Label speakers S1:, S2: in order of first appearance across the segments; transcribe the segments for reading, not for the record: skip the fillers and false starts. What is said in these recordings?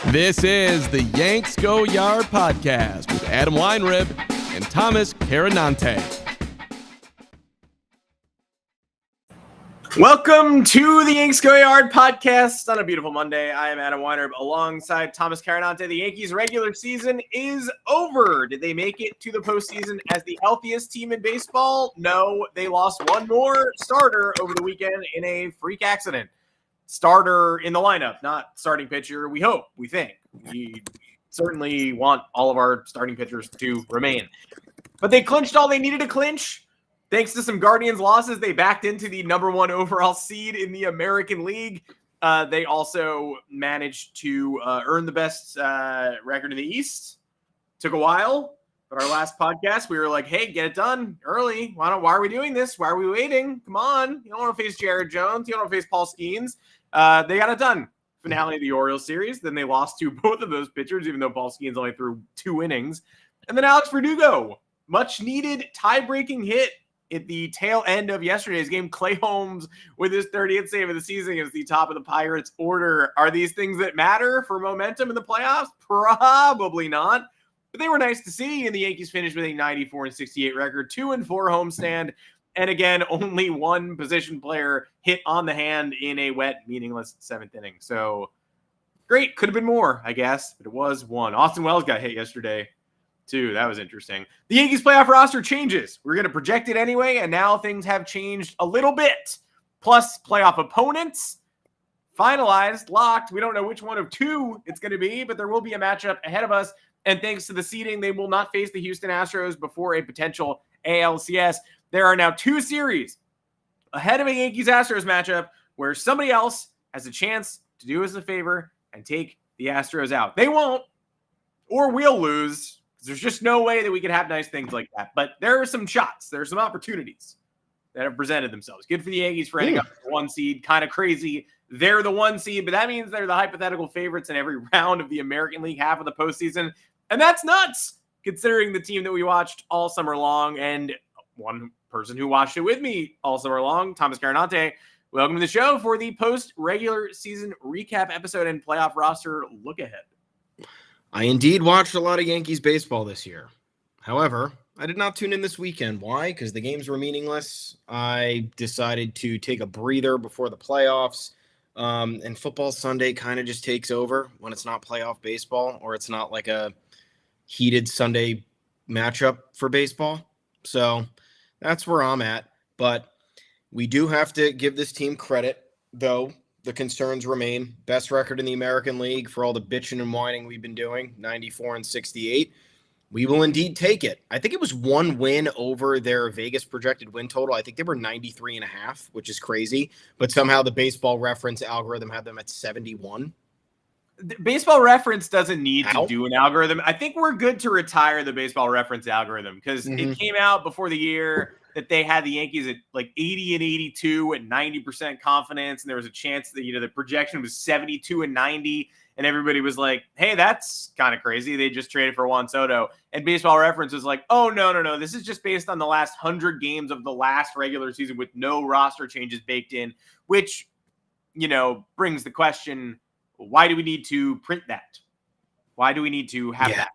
S1: This is the Yanks Go Yard podcast with Adam Weinrib and Thomas Carannante.
S2: Welcome to the Yanks Go Yard podcast on a beautiful Monday. I am Adam Weinrib alongside Thomas Carannante. The Yankees' regular season is over. Did they make it to the postseason as the healthiest team in baseball? No, they lost one more starter over the weekend in a freak accident. Starter in the lineup, not starting pitcher. We hope, we think. We certainly want all of our starting pitchers to remain. But they clinched all they needed to clinch. Thanks to some Guardians losses, they backed into the number one overall seed in the American League. They also managed to earn the best record in the East. Took a while, but our last podcast, we were like, hey, get it done early. Why are we doing this? Why are we waiting? Come on. You don't want to face Jared Jones. You don't want to face Paul Skeens. They got it done. Finale of the Orioles series. Then they lost to both of those pitchers, even though Paul Skeens only threw 2 innings. And then Alex Verdugo, much needed tie-breaking hit at the tail end of yesterday's game. Clay Holmes with his 30th save of the season is the top of the Pirates order. Are these things that matter for momentum in the playoffs? Probably not. But they were nice to see, and the Yankees finished with a 94-68 record, 2-4 homestand. And again, only one position player hit on the hand in a wet, meaningless 7th inning. So great. Could have been more, I guess, but it was one. Austin Wells got hit yesterday, too. That was interesting. The Yankees playoff roster changes. We're going to project it anyway, and now things have changed a little bit. Plus, playoff opponents finalized, locked. We don't know which one of 2 it's going to be, but there will be a matchup ahead of us. And thanks to the seeding, they will not face the Houston Astros before a potential ALCS. There are now 2 series ahead of a Yankees-Astros matchup where somebody else has a chance to do us a favor and take the Astros out. They won't, or we'll lose. There's just no way that we could have nice things like that. But there are some shots. There are some opportunities that have presented themselves. Good for the Yankees for ending up with the 1 seed. Kind of crazy. They're the 1 seed, but that means they're the hypothetical favorites in every round of the American League half of the postseason. And that's nuts, considering the team that we watched all summer long. And one person who watched it with me all summer long, Thomas Carannante. Welcome to the show for the post-regular season recap episode and playoff roster look ahead.
S3: I indeed watched a lot of Yankees baseball this year. However, I did not tune in this weekend. Why? Because the games were meaningless. I decided to take a breather before the playoffs. And football Sunday kind of just takes over when it's not playoff baseball or it's not like a heated Sunday matchup for baseball. So that's where I'm at. But we do have to give this team credit, though. The concerns remain. Best record in the American League for all the bitching and whining we've been doing, 94-68. We will indeed take it. I think it was 1 win over their Vegas projected win total. I think they were 93.5, which is crazy. But somehow the Baseball Reference algorithm had them at 71.
S2: Baseball Reference doesn't need to do an algorithm. I think we're good to retire the Baseball Reference algorithm because it came out before the year that they had the Yankees at like 80-82 at 90% confidence. And there was a chance that, the projection was 72-90. And everybody was like, hey, that's kind of crazy. They just traded for Juan Soto. And Baseball Reference was like, oh, no. This is just based on the last 100 games of the last regular season with no roster changes baked in, which, brings the question, why do we need to print that? Why do we need to have that?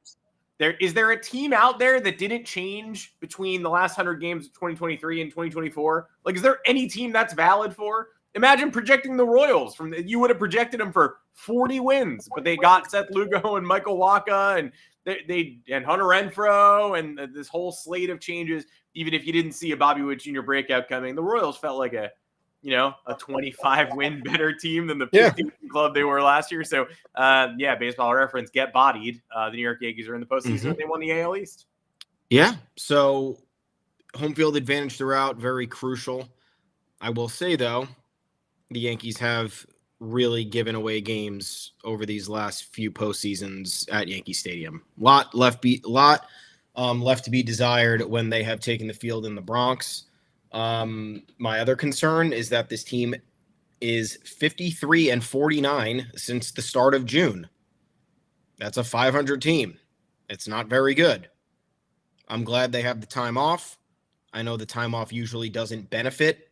S2: Is there a team out there that didn't change between the last 100 games of 2023 and 2024? Like, is there any team that's valid for? Imagine projecting the Royals you would have projected them for 40 wins, but they got Seth Lugo and Michael Wacha and and Hunter Renfroe and this whole slate of changes. Even if you didn't see a Bobby Witt Jr. breakout coming, the Royals felt like a 25 win better team than the 15 club they were last year. So Baseball Reference get bodied. The New York Yankees are in the postseason. They won the AL East.
S3: Yeah. So home field advantage throughout, very crucial. I will say though, the Yankees have really given away games over these last few postseasons at Yankee Stadium. Lot left to be desired when they have taken the field in the Bronx. My other concern is that this team is 53-49 since the start of June. That's a 500 team. It's not very good. I'm glad they have the time off. I know the time off usually doesn't benefit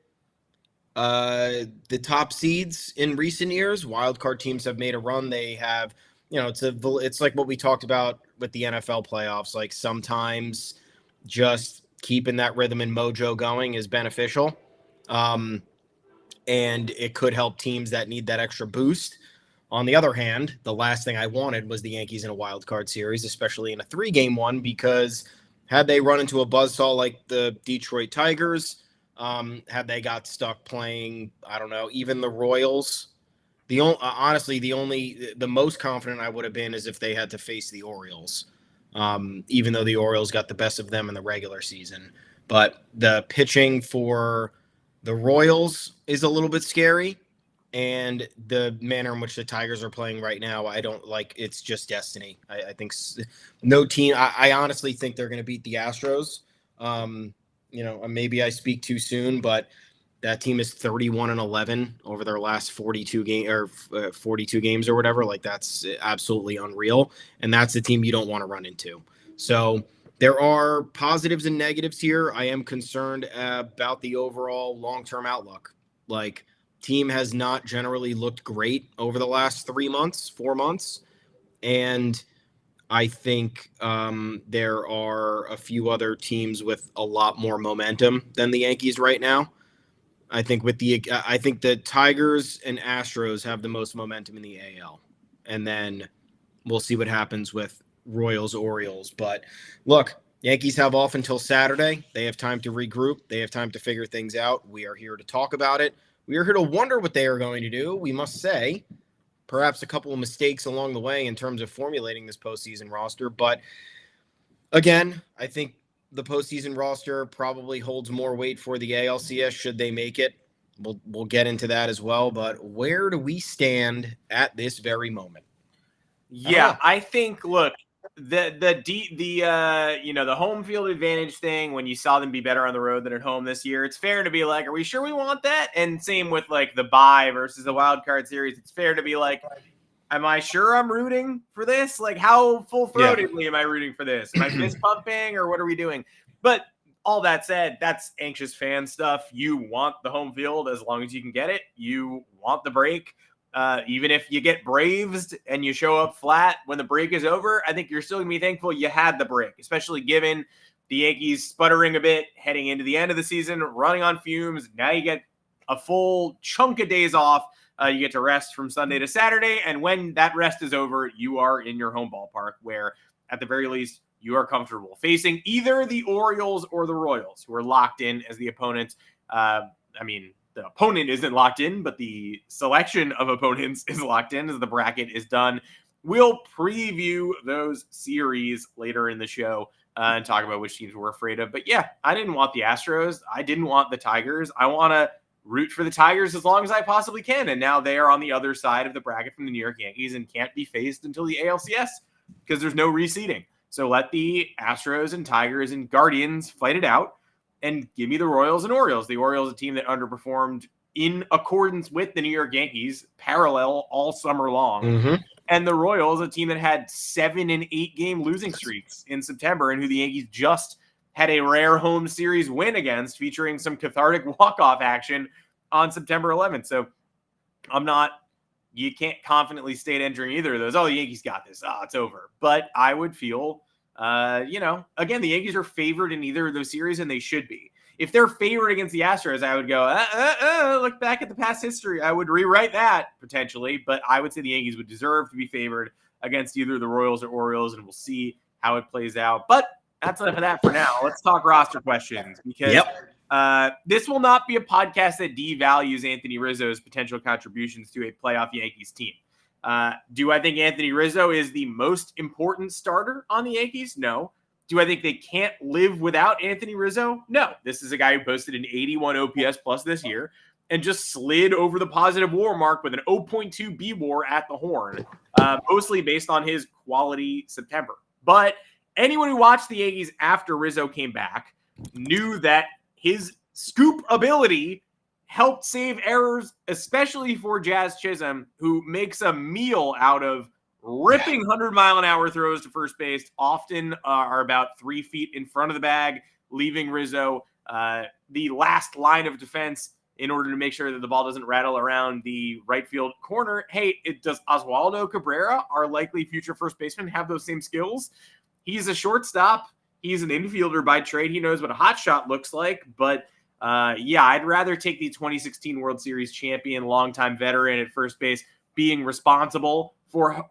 S3: the top seeds in recent years. Wildcard teams have made a run. They have it's like what we talked about with the NFL playoffs. Like sometimes just keeping that rhythm and mojo going is beneficial. And it could help teams that need that extra boost. On the other hand, the last thing I wanted was the Yankees in a wild card series, especially in a 3-game one, because had they run into a buzzsaw like the Detroit Tigers, had they got stuck playing, I don't know, even the Royals, the most confident I would have been is if they had to face the Orioles, even though the Orioles got the best of them in the regular season. But the pitching for the Royals is a little bit scary. And the manner in which the Tigers are playing right now, I don't like. It's just destiny. I think no team. I honestly think they're going to beat the Astros. Maybe I speak too soon, but that team is 31-11 over their last 42 games or whatever. Like that's absolutely unreal, and that's the team you don't want to run into. So there are positives and negatives here. I am concerned about the overall long-term outlook. Like, team has not generally looked great over the last 4 months. And I think there are a few other teams with a lot more momentum than the Yankees right now. I think the Tigers and Astros have the most momentum in the AL. And then we'll see what happens with Royals, Orioles. But look, Yankees have off until Saturday. They have time to regroup. They have time to figure things out. We are here to talk about it. We are here to wonder what they are going to do. We must say, perhaps a couple of mistakes along the way in terms of formulating this postseason roster. But again, I think the postseason roster probably holds more weight for the ALCS should they make it. We'll get into that as well. But where do we stand at this very moment?
S2: Yeah, I think, look, the home field advantage thing, when you saw them be better on the road than at home this year, it's fair to be like, are we sure we want that? And same with like the bye versus the wild card series. It's fair to be like, am I sure I'm rooting for this? Like, how full-throatedly am I rooting for this? Am I fist pumping or what are we doing? But all that said, that's anxious fan stuff. You want the home field as long as you can get it. You want the break. Even if you get braved and you show up flat when the break is over, I think you're still going to be thankful you had the break, especially given the Yankees sputtering a bit heading into the end of the season, running on fumes. Now you get a full chunk of days off. You get to rest from Sunday to Saturday. And when that rest is over, you are in your home ballpark where, at the very least, you are comfortable facing either the Orioles or the Royals, who are locked in as the opponents. The opponent isn't locked in, but the selection of opponents is locked in as the bracket is done. We'll preview those series later in the show and talk about which teams we're afraid of. But yeah, I didn't want the Astros. I didn't want the Tigers. I want to root for the Tigers as long as I possibly can. And now they are on the other side of the bracket from the New York Yankees and can't be faced until the ALCS because there's no reseeding. So let the Astros and Tigers and Guardians fight it out. And give me the Royals and Orioles. The Orioles, a team that underperformed in accordance with the New York Yankees, parallel all summer long.
S3: Mm-hmm.
S2: And the Royals, a team that had 7 and 8 game losing streaks in September and who the Yankees just had a rare home series win against, featuring some cathartic walk-off action on September 11th. So you can't confidently state entering either of those. Oh, the Yankees got this. It's over. But I would feel again, the Yankees are favored in either of those series, and they should be. If they're favored against the Astros, I would go, look back at the past history. I would rewrite that potentially, but I would say the Yankees would deserve to be favored against either the Royals or Orioles, and we'll see how it plays out. But that's enough of that for now. Let's talk roster questions because this will not be a podcast that devalues Anthony Rizzo's potential contributions to a playoff Yankees team. Do I think Anthony Rizzo is the most important starter on the Yankees? No. Do I think they can't live without Anthony Rizzo? No. This is a guy who posted an 81 OPS plus this year and just slid over the positive WAR mark with an 0.2 B WAR at the horn, mostly based on his quality September. But anyone who watched the Yankees after Rizzo came back knew that his scoop ability helped save errors, especially for Jazz Chisholm, who makes a meal out of ripping 100-mile-an-hour throws to first base, often are about 3 feet in front of the bag, leaving Rizzo the last line of defense in order to make sure that the ball doesn't rattle around the right field corner. Hey, does Oswaldo Cabrera, our likely future first baseman, have those same skills? He's a shortstop. He's an infielder by trade. He knows what a hot shot looks like. But, I'd rather take the 2016 World Series champion, longtime veteran at first base, being responsible for,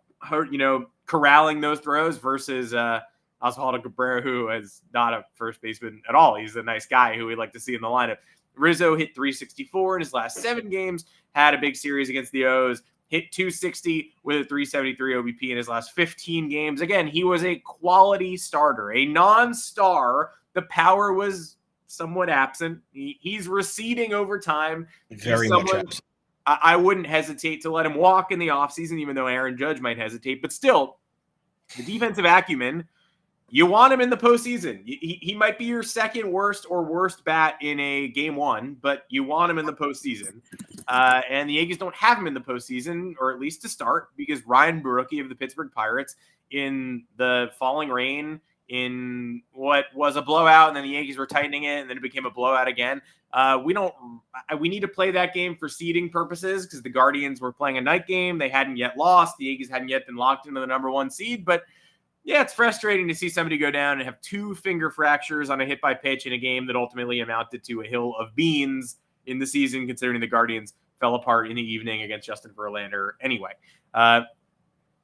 S2: corralling those throws versus Oswaldo Cabrera, who is not a first baseman at all. He's a nice guy who we'd like to see in the lineup. Rizzo hit 364 in his last 7 games, had a big series against the O's, hit 260 with a 373 OBP in his last 15 games. Again, he was a quality starter, a non-star. The power was somewhat absent. He's receding over time.
S3: Very much absent.
S2: I wouldn't hesitate to let him walk in the offseason, even though Aaron Judge might hesitate. But still, the defensive acumen, you want him in the postseason. He might be your second worst or worst bat in a game 1, but you want him in the postseason. And the Yankees don't have him in the postseason, or at least to start, because Ryan Borucki of the Pittsburgh Pirates, in the falling rain, in what was a blowout, and then the Yankees were tightening it, and then it became a blowout again. We need to play that game for seeding purposes, because the Guardians were playing a night game. They hadn't yet lost. The Yankees hadn't yet been locked into the number 1 seed, but yeah, it's frustrating to see somebody go down and have 2 finger fractures on a hit by pitch in a game that ultimately amounted to a hill of beans in the season, considering the Guardians fell apart in the evening against Justin Verlander. Anyway,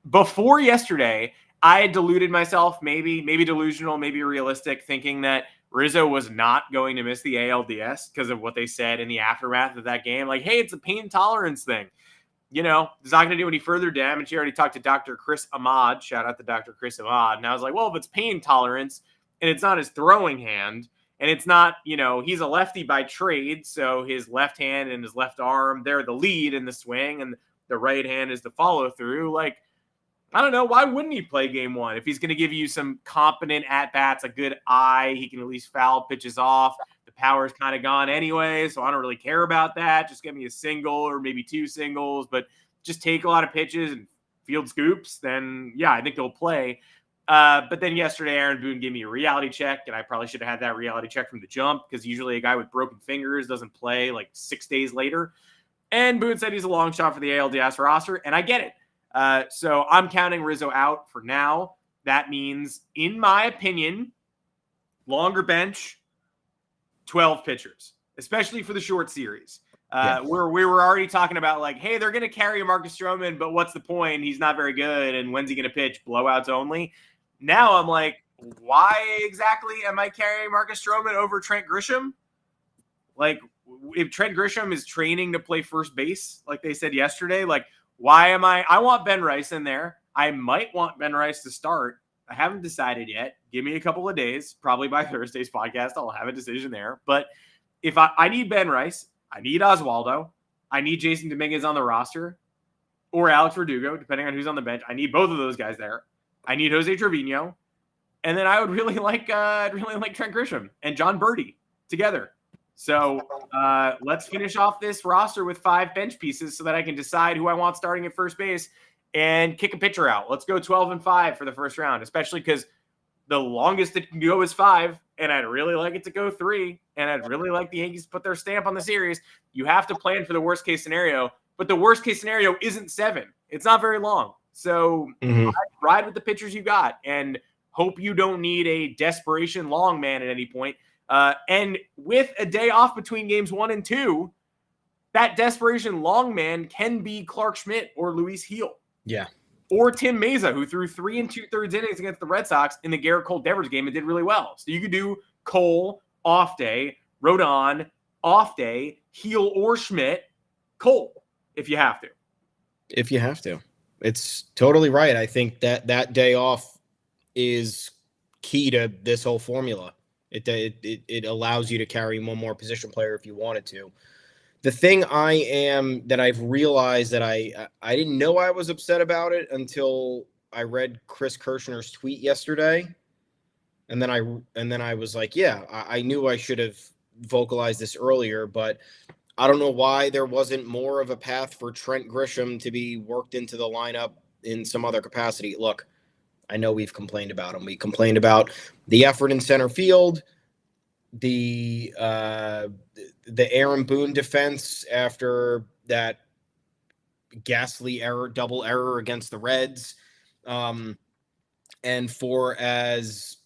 S2: before yesterday, I had deluded myself, maybe delusional, maybe realistic, thinking that Rizzo was not going to miss the ALDS because of what they said in the aftermath of that game. Like, hey, it's a pain tolerance thing. It's not going to do any further damage. He already talked to Dr. Chris Ahmad. Shout out to Dr. Chris Ahmad. And I was like, well, if it's pain tolerance and it's not his throwing hand and it's not, he's a lefty by trade. So his left hand and his left arm, they're the lead in the swing and the right hand is the follow through. Like, I don't know. Why wouldn't he play game 1? If he's going to give you some competent at-bats, a good eye, he can at least foul pitches off. The power's kind of gone anyway, so I don't really care about that. Just give me a single or maybe 2 singles, but just take a lot of pitches and field scoops, then, yeah, I think he'll play. But then yesterday, Aaron Boone gave me a reality check, and I probably should have had that reality check from the jump, because usually a guy with broken fingers doesn't play like 6 days later. And Boone said he's a long shot for the ALDS roster, and I get it. So I'm counting Rizzo out for now. That means, in my opinion, longer bench, 12 pitchers, especially for the short series. Where we were already talking about like, hey, they're going to carry Marcus Stroman, but what's the point? He's not very good. And when's he going to pitch? Blowouts only. Now I'm like, why exactly am I carrying Marcus Stroman over Trent Grisham? Like, if Trent Grisham is training to play first base, like they said yesterday, like, why am I want Ben Rice in there. I might want Ben Rice to start. I haven't decided yet. Give me a couple of days. Probably by Thursday's podcast, I'll have a decision there. But if I need Ben Rice, I need Oswaldo, I need Jason Dominguez on the roster, or Alex Verdugo, depending on who's on the bench. I need both of those guys there. I need Jose Trevino. And then I would really like Trent Grisham and John Birdie together. So let's finish off this roster with 5 bench pieces so that I can decide who I want starting at first base and kick a pitcher out. Let's go 12-5 for the first round, especially because the longest it can go is 5, and I'd really like it to go 3, and I'd really like the Yankees to put their stamp on the series. You have to plan for the worst-case scenario, but the worst-case scenario isn't 7. It's not very long. So ride with the pitchers you got and hope you don't need a desperation long man at any point. And with a day off between games 1 and 2, that desperation long man can be Clark Schmidt or Luis Heel.
S3: Yeah.
S2: Or Tim Meza, who threw 3 2/3 innings against the Red Sox in the Garrett Cole Devers game and did really well. So you could do Cole, off day, Rodon, off day, Heel or Schmidt, Cole, if you have to.
S3: If you have to. It's totally right. I think that day off is key to this whole formula. It allows you to carry one more position player if you wanted to. The thing that I've realized that I didn't know I was upset about it until I read Chris Kirshner's tweet yesterday. And then I was like, yeah, I knew I should have vocalized this earlier, but I don't know why there wasn't more of a path for Trent Grisham to be worked into the lineup in some other capacity. Look, I know we've complained about him. We complained about the effort in center field. the Aaron Boone defense after that ghastly double error against the Reds. And for as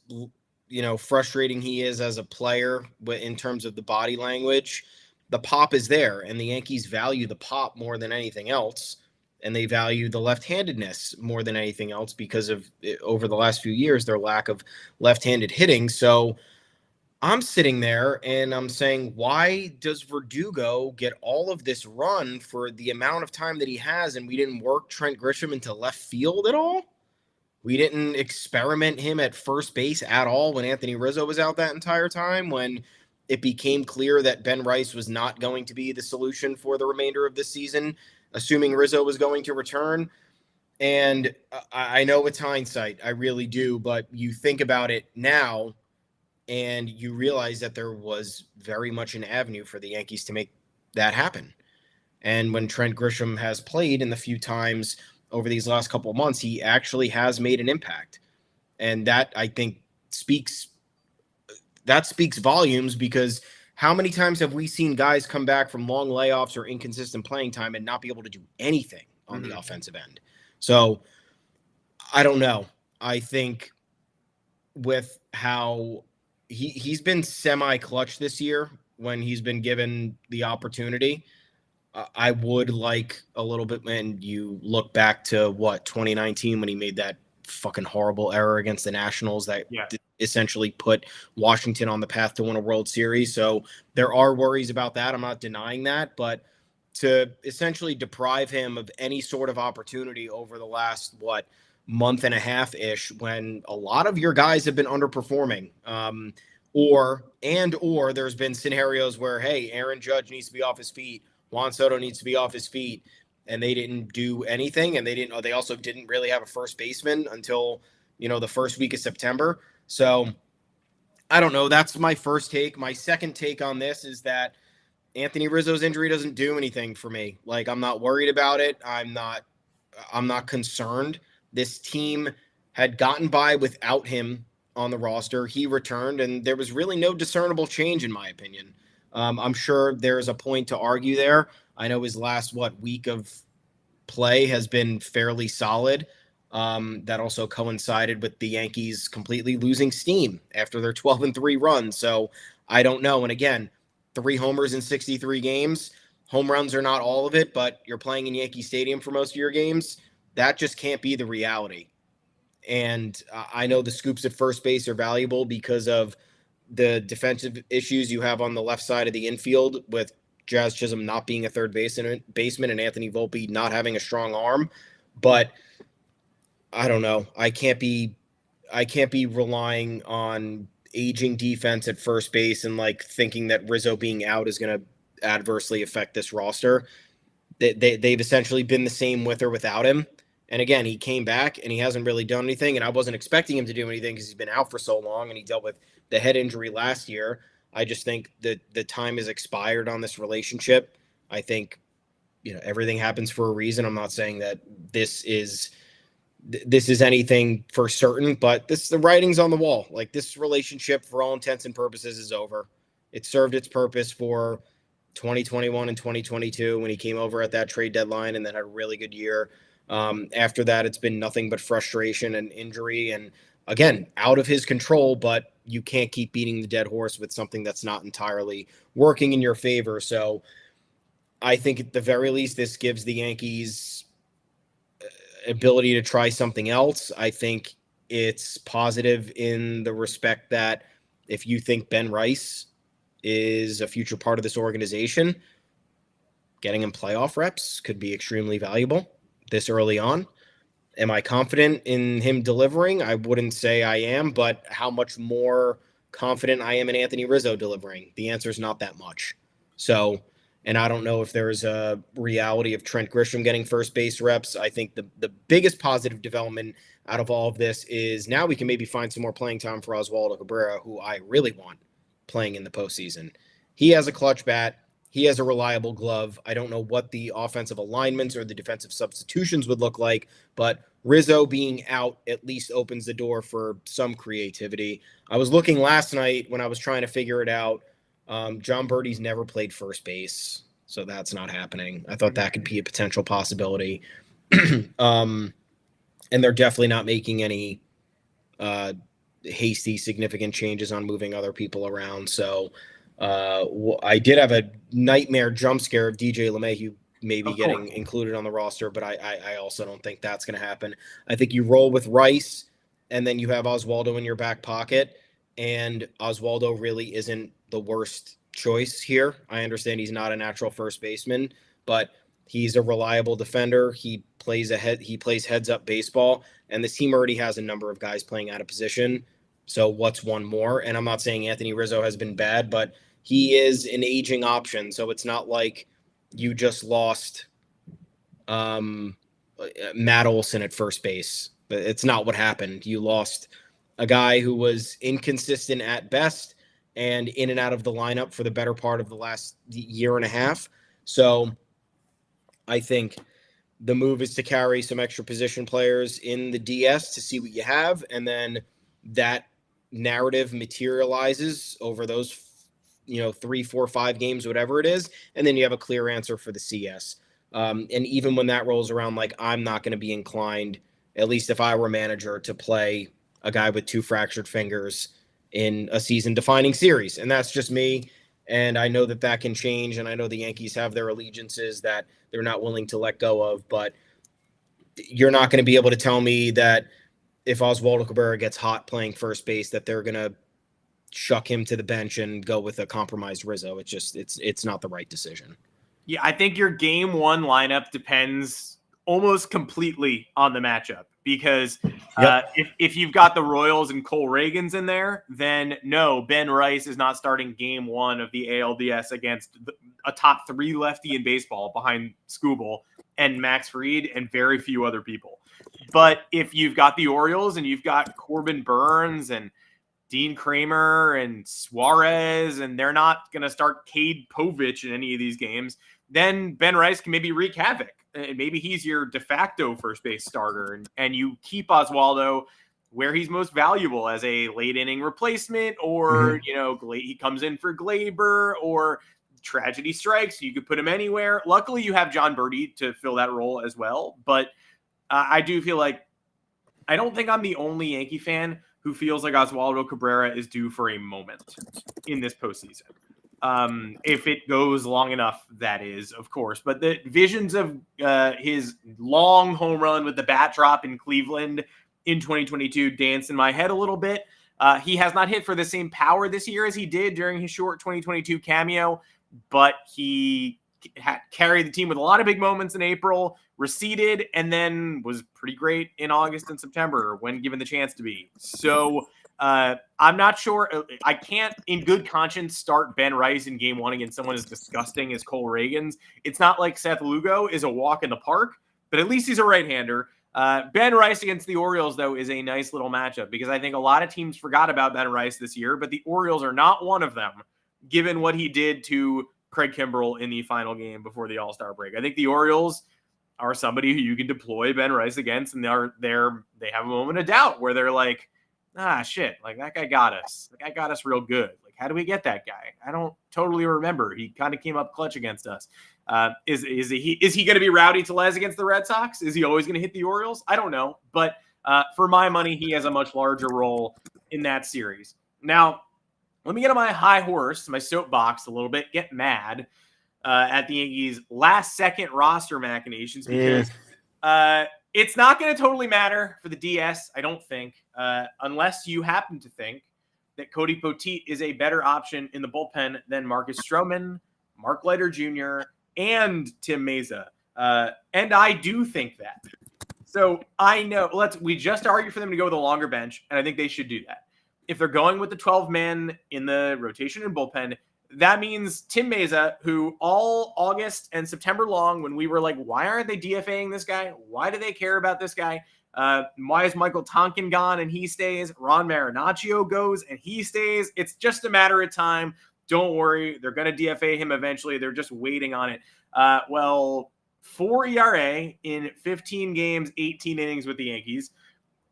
S3: frustrating he is as a player, but in terms of the body language, the pop is there, and the Yankees value the pop more than anything else, and they value the left-handedness more than anything else because of over the last few years their lack of left-handed hitting. So I'm sitting there and I'm saying, why does Verdugo get all of this run for the amount of time that he has, and we didn't work Trent Grisham into left field at all? We didn't experiment him at first base at all when Anthony Rizzo was out that entire time, when it became clear that Ben Rice was not going to be the solution for the remainder of this season, assuming Rizzo was going to return. And I know it's hindsight, I really do, but you think about it now and you realize that there was very much an avenue for the Yankees to make that happen. And when Trent Grisham has played in the few times over these last couple of months, he actually has made an impact. And that, I think, speaks volumes, because how many times have we seen guys come back from long layoffs or inconsistent playing time and not be able to do anything on the offensive end? So I don't know. I think with how he's been semi-clutch this year when he's been given the opportunity, I would like a little bit, and you look back to 2019 when he made that fucking horrible error against the Nationals that essentially put Washington on the path to win a World Series. So there are worries about that. I'm not denying that, but to essentially deprive him of any sort of opportunity over the last, month and a half ish, when a lot of your guys have been underperforming, or there's been scenarios where, hey, Aaron Judge needs to be off his feet, Juan Soto needs to be off his feet, and they didn't do anything. And they also didn't really have a first baseman until, the first week of September. So I don't know. That's my first take. My second take on this is that Anthony Rizzo's injury doesn't do anything for me. Like, I'm not worried about it. I'm not concerned. This team had gotten by without him on the roster. He returned, and there was really no discernible change, in my opinion. I'm sure there's a point to argue there. I know his last, week of play has been fairly solid. That also coincided with the Yankees completely losing steam after their 12-3 run. So I don't know. And again, 3 homers in 63 games. Home runs are not all of it, but you're playing in Yankee Stadium for most of your games. That just can't be the reality. And I know the scoops at first base are valuable because of the defensive issues you have on the left side of the infield, with Jazz Chisholm not being a third baseman and Anthony Volpe not having a strong arm. But I don't know. I can't be relying on aging defense at first base and thinking that Rizzo being out is going to adversely affect this roster. They've essentially been the same with or without him. And again, he came back and he hasn't really done anything. And I wasn't expecting him to do anything because he's been out for so long and he dealt with the head injury last year. I just think that the time has expired on this relationship. I think, everything happens for a reason. I'm not saying that this is anything for certain, but the writing's on the wall. This relationship, for all intents and purposes, is over. It served its purpose for 2021 and 2022 when he came over at that trade deadline and then had a really good year. After that, it's been nothing but frustration and injury, and again, out of his control, but you can't keep beating the dead horse with something that's not entirely working in your favor. So I think at the very least, this gives the Yankees ability to try something else. I think it's positive in the respect that if you think Ben Rice is a future part of this organization, getting him playoff reps could be extremely valuable this early on. Am I confident in him delivering? I wouldn't say I am, but how much more confident I am in Anthony Rizzo delivering? The answer is not that much. So, and I don't know if there's a reality of Trent Grisham getting first base reps. I think the biggest positive development out of all of this is now we can maybe find some more playing time for Oswaldo Cabrera, who I really want playing in the postseason. He has a clutch bat. He has a reliable glove. I don't know what the offensive alignments or the defensive substitutions would look like, but Rizzo being out at least opens the door for some creativity. I was looking last night when I was trying to figure it out. John Birdie's never played first base, so that's not happening. I thought that could be a potential possibility. And they're definitely not making any hasty, significant changes on moving other people around. So I did have a nightmare jump scare of DJ LeMahieu maybe getting included on the roster, but I also don't think that's going to happen. I think you roll with Rice, and then you have Oswaldo in your back pocket, and Oswaldo really isn't the worst choice here. I understand he's not a natural first baseman, but he's a reliable defender. He plays heads up baseball, and this team already has a number of guys playing out of position. So what's one more? And I'm not saying Anthony Rizzo has been bad, but he is an aging option. So it's not like you just lost Matt Olson at first base. It's not what happened. You lost a guy who was inconsistent at best and in and out of the lineup for the better part of the last year and a half. So I think the move is to carry some extra position players in the DS to see what you have. And then that narrative materializes over those 3, 4, 5 games, whatever it is. And then you have a clear answer for the CS. And even when that rolls around, like, I'm not going to be inclined, at least if I were manager, to play a guy with 2 fractured fingers in a season defining series. And that's just me. And I know that can change. And I know the Yankees have their allegiances that they're not willing to let go of, but you're not going to be able to tell me that if Oswaldo Cabrera gets hot playing first base, that they're going to shuck him to the bench and go with a compromised Rizzo. It's not the right decision.
S2: Yeah, I think your game one lineup depends almost completely on the matchup, because if you've got the Royals and Cole Reagans in there, then no, Ben Rice is not starting game one of the ALDS against a top 3 lefty in baseball behind Skubal and Max Fried and very few other people. But if you've got the Orioles and you've got Corbin Burns and Dean Kramer and Suarez, and they're not going to start Cade Povich in any of these games, then Ben Rice can maybe wreak havoc. Maybe he's your de facto first base starter, and you keep Oswaldo where he's most valuable as a late inning replacement, or, he comes in for Glaber, or tragedy strikes. You could put him anywhere. Luckily, you have John Birdie to fill that role as well. But I do feel like I don't think I'm the only Yankee fan who feels like Oswaldo Cabrera is due for a moment in this postseason. If it goes long enough, that is, of course. But the visions of his long home run with the bat drop in Cleveland in 2022 dance in my head a little bit. He has not hit for the same power this year as he did during his short 2022 cameo, but he carried the team with a lot of big moments in April, receded, and then was pretty great in August and September when given the chance to be. So I'm not sure. I can't, in good conscience, start Ben Rice in game one against someone as disgusting as Cole Reagans. It's not like Seth Lugo is a walk in the park, but at least he's a right-hander. Ben Rice against the Orioles, though, is a nice little matchup, because I think a lot of teams forgot about Ben Rice this year, but the Orioles are not one of them, given what he did to Craig Kimbrell in the final game before the All-Star break. I think the Orioles are somebody who you can deploy Ben Rice against, and they have a moment of doubt where they're like, shit, like, that guy got us. The guy got us real good. Like, how do we get that guy? I don't totally remember. He kind of came up clutch against us. Is he going to be Rowdy Tellez against the Red Sox? Is he always going to hit the Orioles? I don't know. But for my money, he has a much larger role in that series. Now, let me get on my high horse, my soapbox a little bit, get mad at the Yankees' last-second roster machinations, because it's not going to totally matter for the DS, I don't think, unless you happen to think that Cody Poteet is a better option in the bullpen than Marcus Stroman, Mark Leiter Jr., and Tim Meza. And I do think that. So I know, we just argued for them to go with a longer bench, and I think they should do that. If they're going with the 12-man in the rotation and bullpen, that means Tim Meza, who all August and September long, when we were like, why aren't they DFAing this guy? Why do they care about this guy? Why is Michael Tonkin gone and he stays? Ron Marinaccio goes and he stays. It's just a matter of time. Don't worry. They're going to DFA him eventually. They're just waiting on it. Well, 4 ERA in 15 games, 18 innings with the Yankees,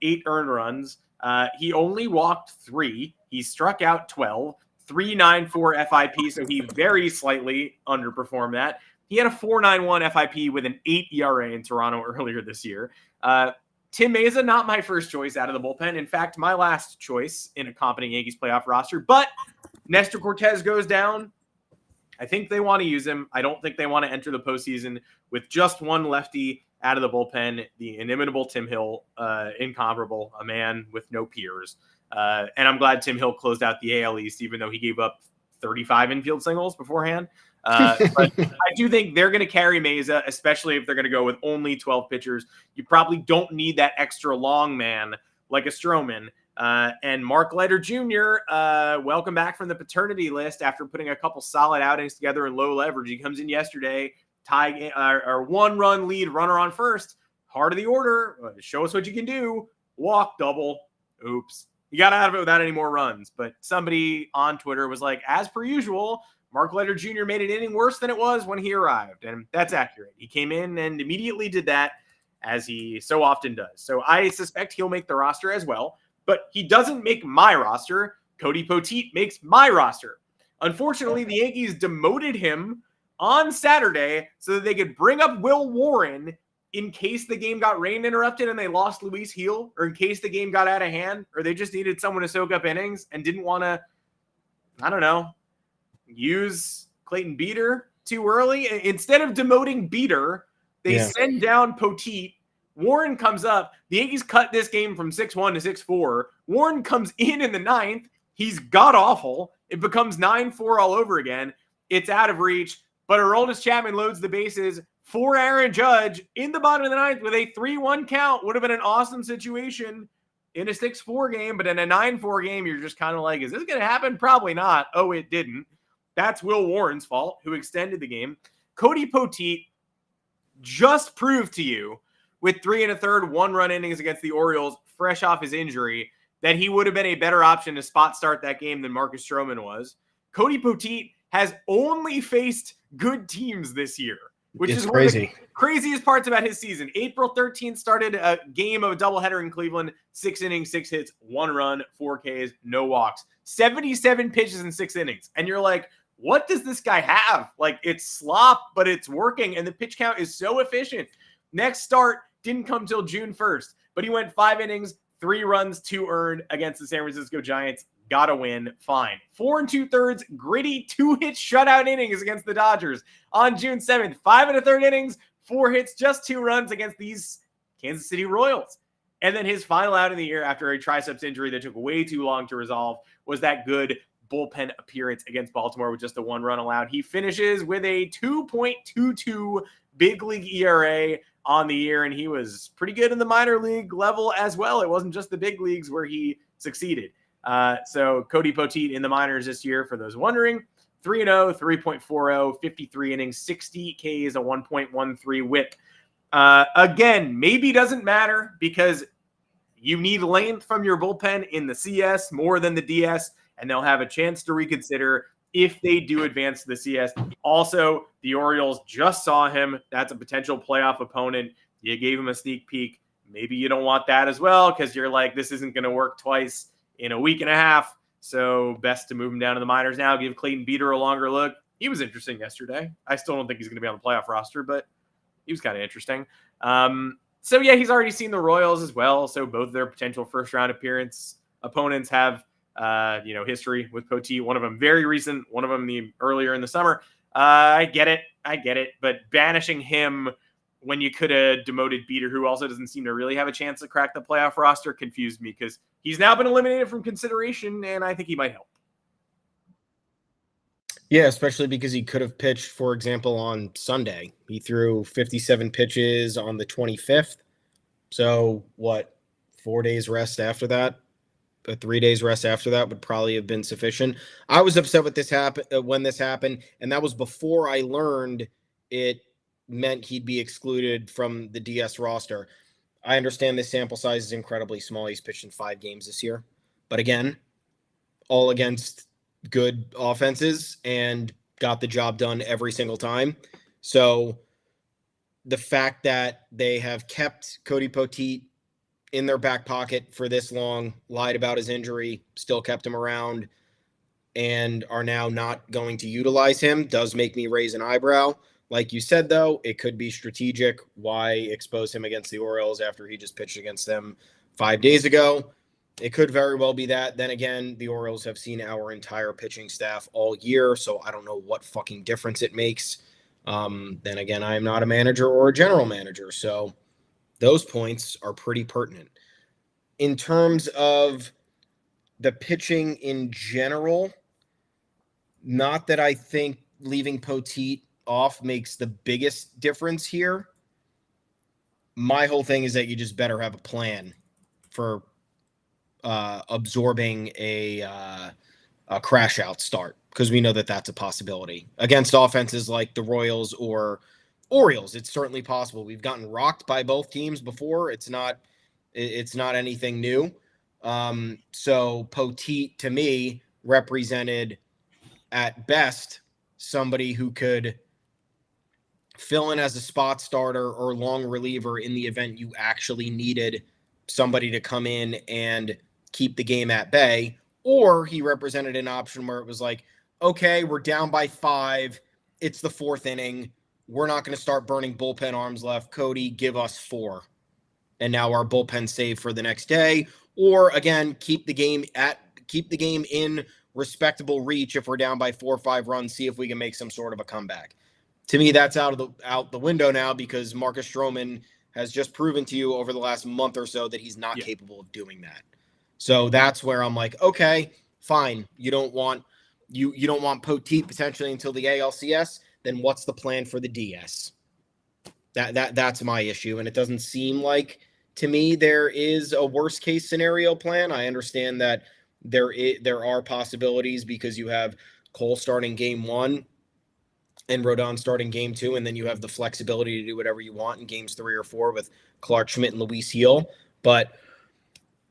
S2: 8 earned runs. He only walked 3. He struck out 12, 3.94 FIP, so he very slightly underperformed that. He had a 4.91 FIP with an 8 ERA in Toronto earlier this year. Tim Meza, not my first choice out of the bullpen. In fact, my last choice in a competent Yankees playoff roster. But Nestor Cortez goes down. I think they want to use him. I don't think they want to enter the postseason with just one lefty out of the bullpen. The inimitable Tim Hill, incomparable, a man with no peers. And I'm glad Tim Hill closed out the AL East, even though he gave up 35 infield singles beforehand. But I do think they're going to carry Meza, especially if they're going to go with only 12 pitchers. You probably don't need that extra long man like a Stroman. And Mark Leiter Jr., welcome back from the paternity list after putting a couple solid outings together in low leverage. He comes in yesterday, tie or 1-run lead, runner on first. Heart of the order. Show us what you can do. Walk, double. Oops. You got out of it without any more runs. But somebody on Twitter was like, as per usual, Mark Leiter Jr. made an inning worse than it was when he arrived. And that's accurate. He came in and immediately did that, as he so often does. So I suspect he'll make the roster as well. But he doesn't make my roster. Cody Poteet makes my roster. Unfortunately, the Yankees demoted him on Saturday so that they could bring up Will Warren in case the game got rain interrupted and they lost Luis Gil, or in case the game got out of hand, or they just needed someone to soak up innings and didn't want to, I don't know, use Clayton Beeter too early. Instead of demoting Beeter, they send down Poteet. Warren comes up. The Yankees cut this game from 6-1 to 6-4. Warren comes in the ninth. He's god-awful. It becomes 9-4 all over again. It's out of reach. But Aroldis Chapman loads the bases for Aaron Judge in the bottom of the ninth with a 3-1 count. Would have been an awesome situation in a 6-4 game. But in a 9-4 game, you're just kind of like, is this going to happen? Probably not. Oh, it didn't. That's Will Warren's fault, who extended the game. Cody Poteet just proved to you with 3 1/3 1-run innings against the Orioles, fresh off his injury, that he would have been a better option to spot start that game than Marcus Stroman was. Cody Poteet has only faced good teams this year, which is crazy. One of the craziest parts about his season. April 13th started a game of a doubleheader in Cleveland, 6 innings, 6 hits, 1 run, 4 Ks, no walks, 77 pitches in 6 innings. And you're like, what does this guy have? Like, it's slop, but it's working, and the pitch count is so efficient. Next start didn't come till June 1st, but he went 5 innings, 3 runs, 2 earned against the San Francisco Giants. Got to win. Fine. 4 2/3 gritty 2-hit shutout innings against the Dodgers on June 7th. 5 1/3 innings, 4 hits, just 2 runs against these Kansas City Royals. And then his final out of the year after a triceps injury that took way too long to resolve was that good bullpen appearance against Baltimore with just the 1 run allowed. He finishes with a 2.22 big league ERA on the year, and he was pretty good in the minor league level as well. It wasn't just the big leagues where he succeeded. So Cody Poteet in the minors this year, for those wondering, 3-0, 3.40, 53 innings, 60 Ks, a 1.13 whip. Again, maybe doesn't matter because you need length from your bullpen in the CS more than the DS, and they'll have a chance to reconsider if they do advance to the CS. Also, the Orioles just saw him. That's a potential playoff opponent. You gave him a sneak peek. Maybe you don't want that as well because you're like, this isn't going to work twice in a week and a half. So best to move him down to the minors now, give Clayton Beeter a longer look. He was interesting yesterday. I still don't think he's going to be on the playoff roster, but he was kind of interesting. So, yeah, he's already seen the Royals as well. So both of their potential first-round appearance opponents have history with Poteet. One of them very recent, one of them earlier in the summer. I get it. But banishing him when you could have demoted Beeter, who also doesn't seem to really have a chance to crack the playoff roster, confused me because he's now been eliminated from consideration, and I think he might help.
S3: Yeah, especially because he could have pitched, for example, on Sunday. He threw 57 pitches on the 25th. So, 4 days rest after that? 3 days rest after that would probably have been sufficient. I was upset with when this happened, and that was before I learned it meant he'd be excluded from the DS roster. I understand this sample size is incredibly small. He's pitched in 5 games this year. But again, all against good offenses and got the job done every single time. So the fact that they have kept Cody Poteet in their back pocket for this long, lied about his injury, still kept him around, and are now not going to utilize him does make me raise an eyebrow. Like you said, though, it could be strategic. Why expose him against the Orioles after he just pitched against them 5 days ago? It could very well be that. Then again, the Orioles have seen our entire pitching staff all year, so I don't know what fucking difference it makes. Then again, I am not a manager or a general manager, so those points are pretty pertinent. In terms of the pitching in general, not that I think leaving Poteet off makes the biggest difference here. My whole thing is that you just better have a plan for absorbing a crash out start, because we know that that's a possibility against offenses like the Royals or Orioles. It's certainly possible. We've gotten rocked by both teams before. It's not anything new. So Poteet, to me, represented at best somebody who could fill in as a spot starter or long reliever in the event you actually needed somebody to come in and keep the game at bay. Or he represented an option where it was like, okay, we're down by 5. It's the 4th inning. We're not going to start burning bullpen arms left. Cody, give us 4. And now our bullpen save for the next day. Or again, keep the game in respectable reach if we're down by 4 or 5 runs, see if we can make some sort of a comeback. To me, that's out the window now, because Marcus Stroman has just proven to you over the last month or so that he's not capable of doing that. So that's where I'm like, okay, fine. You don't want Poteet potentially until the ALCS. Then what's the plan for the DS? That's my issue, and it doesn't seem like to me there is a worst case scenario plan. I understand that there are possibilities, because you have Cole starting game 1 and Rodon starting game 2, and then you have the flexibility to do whatever you want in games 3 or 4 with Clark Schmidt and Luis Gil. But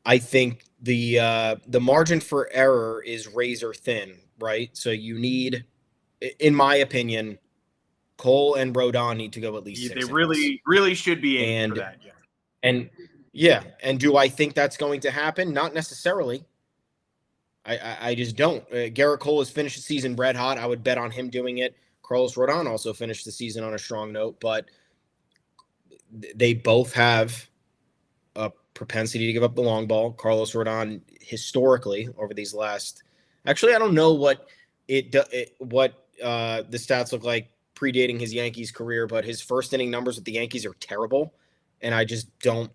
S3: I think the margin for error is razor thin, right? So you need, in my opinion, Cole and Rodon need to go at least 6
S2: innings. They really should be aiming for that.
S3: And do I think that's going to happen? Not necessarily. I just don't. Garrett Cole has finished the season red hot. I would bet on him doing it. Carlos Rodon also finished the season on a strong note, but they both have a propensity to give up the long ball. Carlos Rodon historically over these last, actually, I don't know what the stats look like predating his Yankees career, but his first inning numbers with the Yankees are terrible. And I just don't,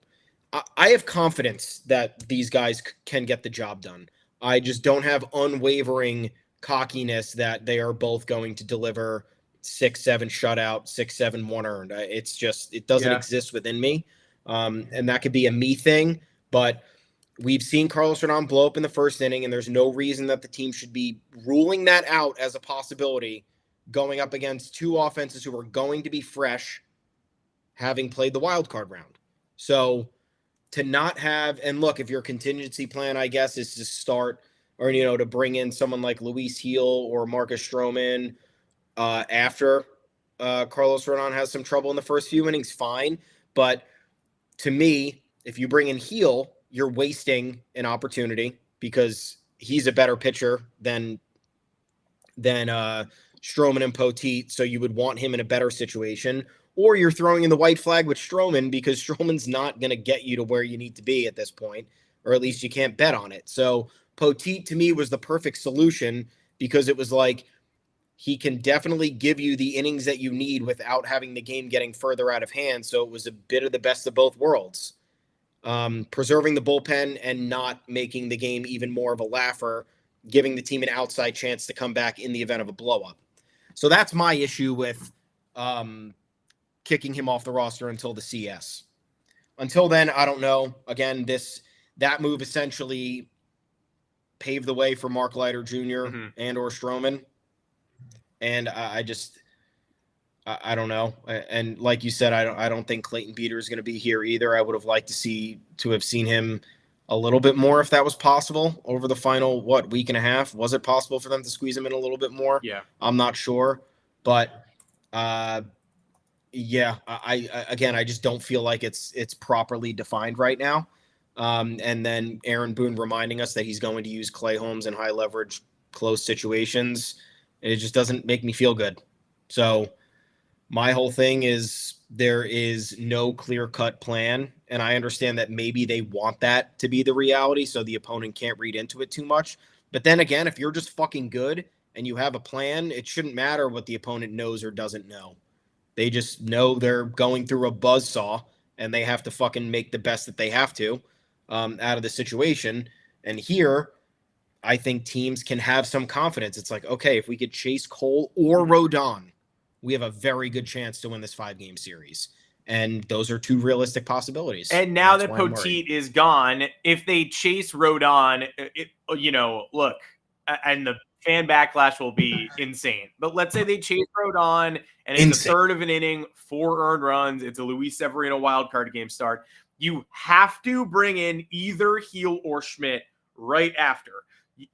S3: I have confidence that these guys can get the job done. I just don't have unwavering cockiness that they are both going to deliver 6-7 shutout, 6-7 1 earned. It doesn't exist within me. And that could be a me thing, but we've seen Carlos Rodon blow up in the first inning, and there's no reason that the team should be ruling that out as a possibility going up against 2 offenses who are going to be fresh, having played the wild card round. So to not have, and look, if your contingency plan, I guess, is to start or, to bring in someone like Luis Gil or Marcus Stroman after Carlos Rodon has some trouble in the first few innings, fine. But to me, if you bring in Gil, you're wasting an opportunity, because he's a better pitcher than Stroman and Poteet, so you would want him in a better situation. Or you're throwing in the white flag with Stroman, because Stroman's not going to get you to where you need to be at this point, or at least you can't bet on it. So Poteet, to me, was the perfect solution, because it was like he can definitely give you the innings that you need without having the game getting further out of hand. So it was a bit of the best of both worlds, preserving the bullpen and not making the game even more of a laugher, giving the team an outside chance to come back in the event of a blow-up. So that's my issue with kicking him off the roster until the CS. Until then, I don't know. Again, that move essentially paved the way for Mark Leiter Jr. And or Stroman. And I don't know. And like you said, I don't think Clayton Beeter is going to be here either. I would have liked to have seen him a little bit more if that was possible over the final, week and a half. Was it possible for them to squeeze him in a little bit more?
S2: Yeah.
S3: I'm not sure. But Yeah, I just don't feel like it's properly defined right now. And then Aaron Boone reminding us that he's going to use Clay Holmes in high leverage, close situations. It just doesn't make me feel good. So my whole thing is there is no clear-cut plan, and I understand that maybe they want that to be the reality so the opponent can't read into it too much. But then again, if you're just fucking good and you have a plan, it shouldn't matter what the opponent knows or doesn't know. They just know they're going through a buzzsaw and they have to fucking make the best that they have to out of the situation. And here, I think teams can have some confidence. It's like, okay, if we could chase Cole or Rodon, we have a very good chance to win this 5-game series. And those are two realistic possibilities.
S2: And now that Poteet is gone, if they chase Rodon, look, and the fan backlash will be insane. But let's say they chase Rodon and it's a third of an inning, 4 earned runs. It's a Luis Severino wildcard game start. You have to bring in either Heel or Schmidt right after.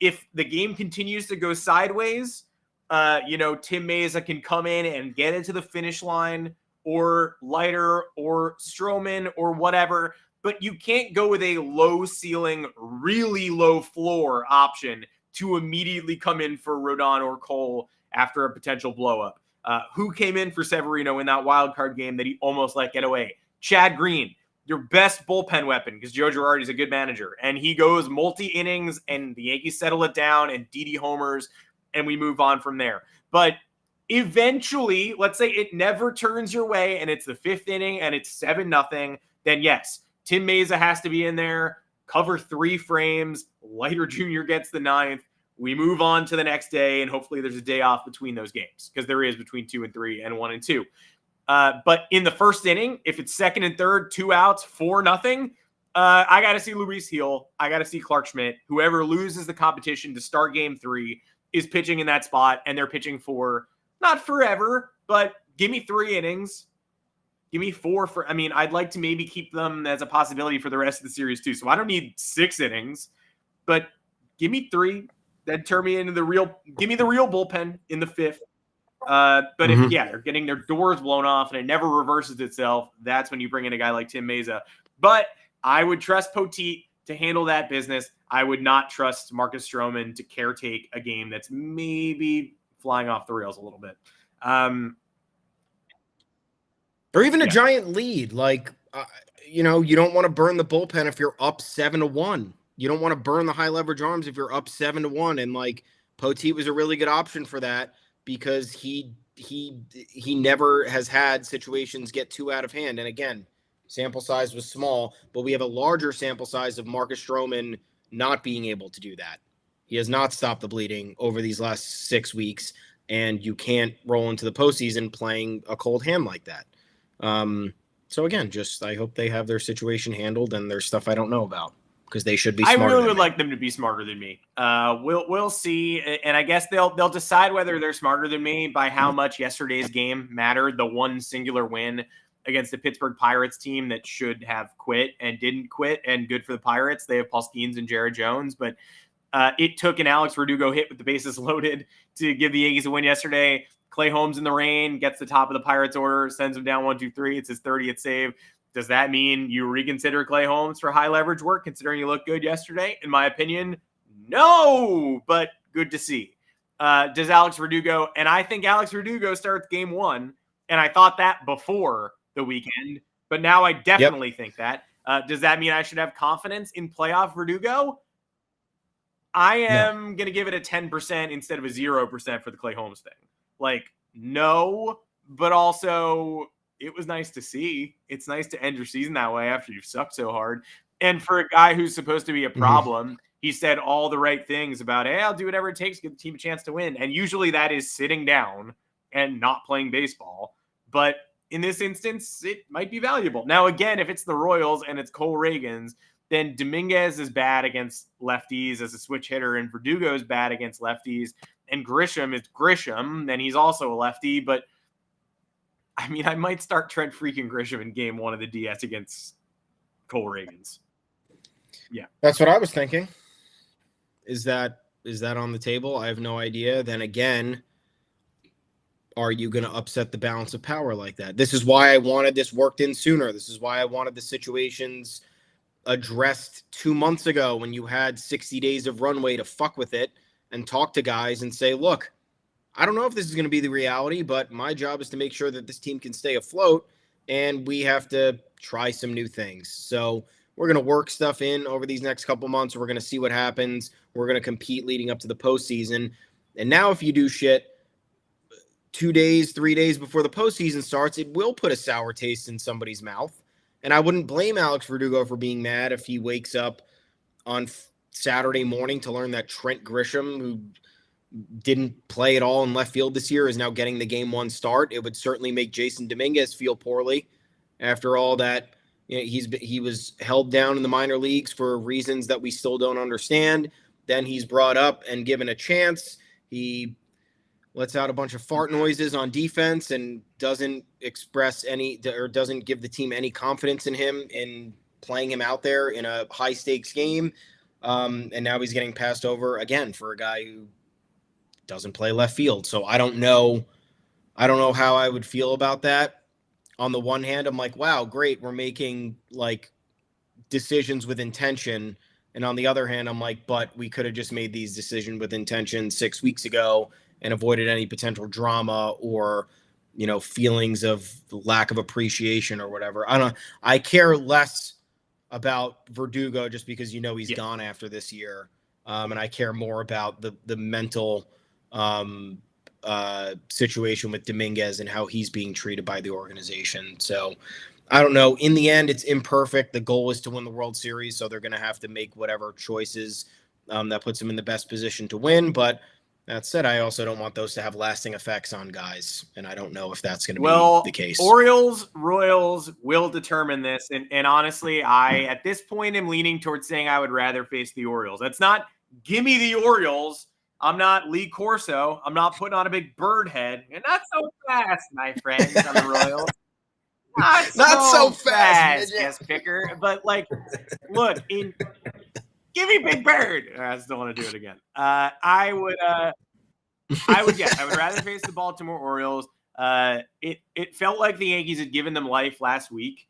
S2: If the game continues to go sideways, Tim Meza can come in and get it to the finish line, or Leiter or Stroman or whatever, but you can't go with a low ceiling, really low floor option to immediately come in for Rodon or Cole after a potential blow up. Who came in for Severino in that wild card game that he almost let get away? Chad Green, your best bullpen weapon, because Joe Girardi's a good manager, and he goes multi-innings, and the Yankees settle it down, and Didi homers, and we move on from there. But eventually, let's say it never turns your way and it's the 5th inning and it's 7-0, then yes, Tim Meza has to be in there, cover 3 frames, Leiter Jr. gets the 9th. We move on to the next day, and hopefully there's a day off between those games, because there is between 2 and 3 and 1 and 2. But in the first inning, if it's 2nd and 3rd, 2 outs, 4-0, I got to see Luis Heel. I got to see Clark Schmidt. Whoever loses the competition to start game 3 is pitching in that spot, and they're pitching for not forever, but give me 3 innings. Give me 4 I'd like to maybe keep them as a possibility for the rest of the series too. So I don't need 6 innings, but give me 3. Then turn me into give me the real bullpen in the 5th. But if they're getting their doors blown off and it never reverses itself, that's when you bring in a guy like Tim Meza. But I would trust Poteet to handle that business. I would not trust Marcus Stroman to caretake a game that's maybe flying off the rails a little bit.
S3: Or even a giant lead. Like, you don't want to burn the bullpen if you're up 7-1. You don't want to burn the high leverage arms if you're up 7-1. And like, Poteet was a really good option for that, because he never has had situations get too out of hand. And again, sample size was small, but we have a larger sample size of Marcus Stroman not being able to do that. He has not stopped the bleeding over these last 6 weeks, and you can't roll into the postseason playing a cold hand like that. So again, I hope they have their situation handled, and there's stuff I don't know about, because they should be smarter.
S2: I really would like them to be smarter than me. We'll see, and I guess they'll decide whether they're smarter than me by how much yesterday's game mattered. The one singular win against the Pittsburgh Pirates team that should have quit and didn't quit, and good for the Pirates. They have Paul Skeens and Jared Jones, but it took an Alex Verdugo hit with the bases loaded to give the Yankees a win yesterday. Clay Holmes in the rain gets the top of the Pirates order, sends them down 1-2-3. It's his 30th save. Does that mean you reconsider Clay Holmes for high leverage work, considering you looked good yesterday? In my opinion, no, but good to see. Does Alex Verdugo, and I think Alex Verdugo starts game 1, and I thought that before the weekend, but now I definitely think that. Does that mean I should have confidence in playoff Verdugo? I am going to give it a 10% instead of a 0% for the Clay Holmes thing. Like, no, but also it was nice to see. It's nice to end your season that way after you've sucked so hard. And for a guy who's supposed to be a problem, he said all the right things about, hey, I'll do whatever it takes to give the team a chance to win. And usually that is sitting down and not playing baseball. But in this instance, it might be valuable. Now, again, if it's the Royals and it's Cole Reagans, then Dominguez is bad against lefties as a switch hitter, and Verdugo is bad against lefties, and Grisham is Grisham, and he's also a lefty. But I mean, I might start Trent freaking Grisham in game 1 of the DS against Cole Reagans. Yeah,
S3: that's what I was thinking. Is that on the table? I have no idea. Then again, are you going to upset the balance of power like that? This is why I wanted this worked in sooner. This is why I wanted the situations addressed 2 months ago when you had 60 days of runway to fuck with it and talk to guys and say, look, I don't know if this is going to be the reality, but my job is to make sure that this team can stay afloat, and we have to try some new things. So we're going to work stuff in over these next couple months. We're going to see what happens. We're going to compete leading up to the postseason. And now if you do shit 2 days, 3 days before the postseason starts, it will put a sour taste in somebody's mouth. And I wouldn't blame Alex Verdugo for being mad if he wakes up on Saturday morning to learn that Trent Grisham, who didn't play at all in left field this year, is now getting the game one start. It would certainly make Jason Dominguez feel poorly after all that. You know, he was held down in the minor leagues for reasons that we still don't understand. Then he's brought up and given a chance. He lets out a bunch of fart noises on defense and doesn't express any, or doesn't give the team any confidence in him in playing him out there in a high stakes game. And now he's getting passed over again for a guy who doesn't play left field. So I don't know how I would feel about that. On the one hand, I'm like, wow, great. We're making like decisions with intention. And on the other hand, I'm like, but we could have just made these decisions with intention 6 weeks ago and avoided any potential drama or, you know, feelings of lack of appreciation or whatever. I care less about Verdugo just because, you know, he's gone after this year. And I care more about the mental situation with Dominguez and how he's being treated by the organization. So I don't know. In the end, it's imperfect. The goal is to win the World Series, so they're going to have to make whatever choices that puts them in the best position to win. But that said, I also don't want those to have lasting effects on guys, and I don't know if that's going to be the case.
S2: Orioles, Royals will determine this, and honestly, I at this point am leaning towards saying I would rather face the Orioles. That's not give me the Orioles. I'm not Lee Corso. I'm not putting on a big bird head, and not so fast, my friends on the Royals. Not so fast, guest picker. But like, look, give me Big Bird. I still want to do it again. I would rather face the Baltimore Orioles. It felt like the Yankees had given them life last week,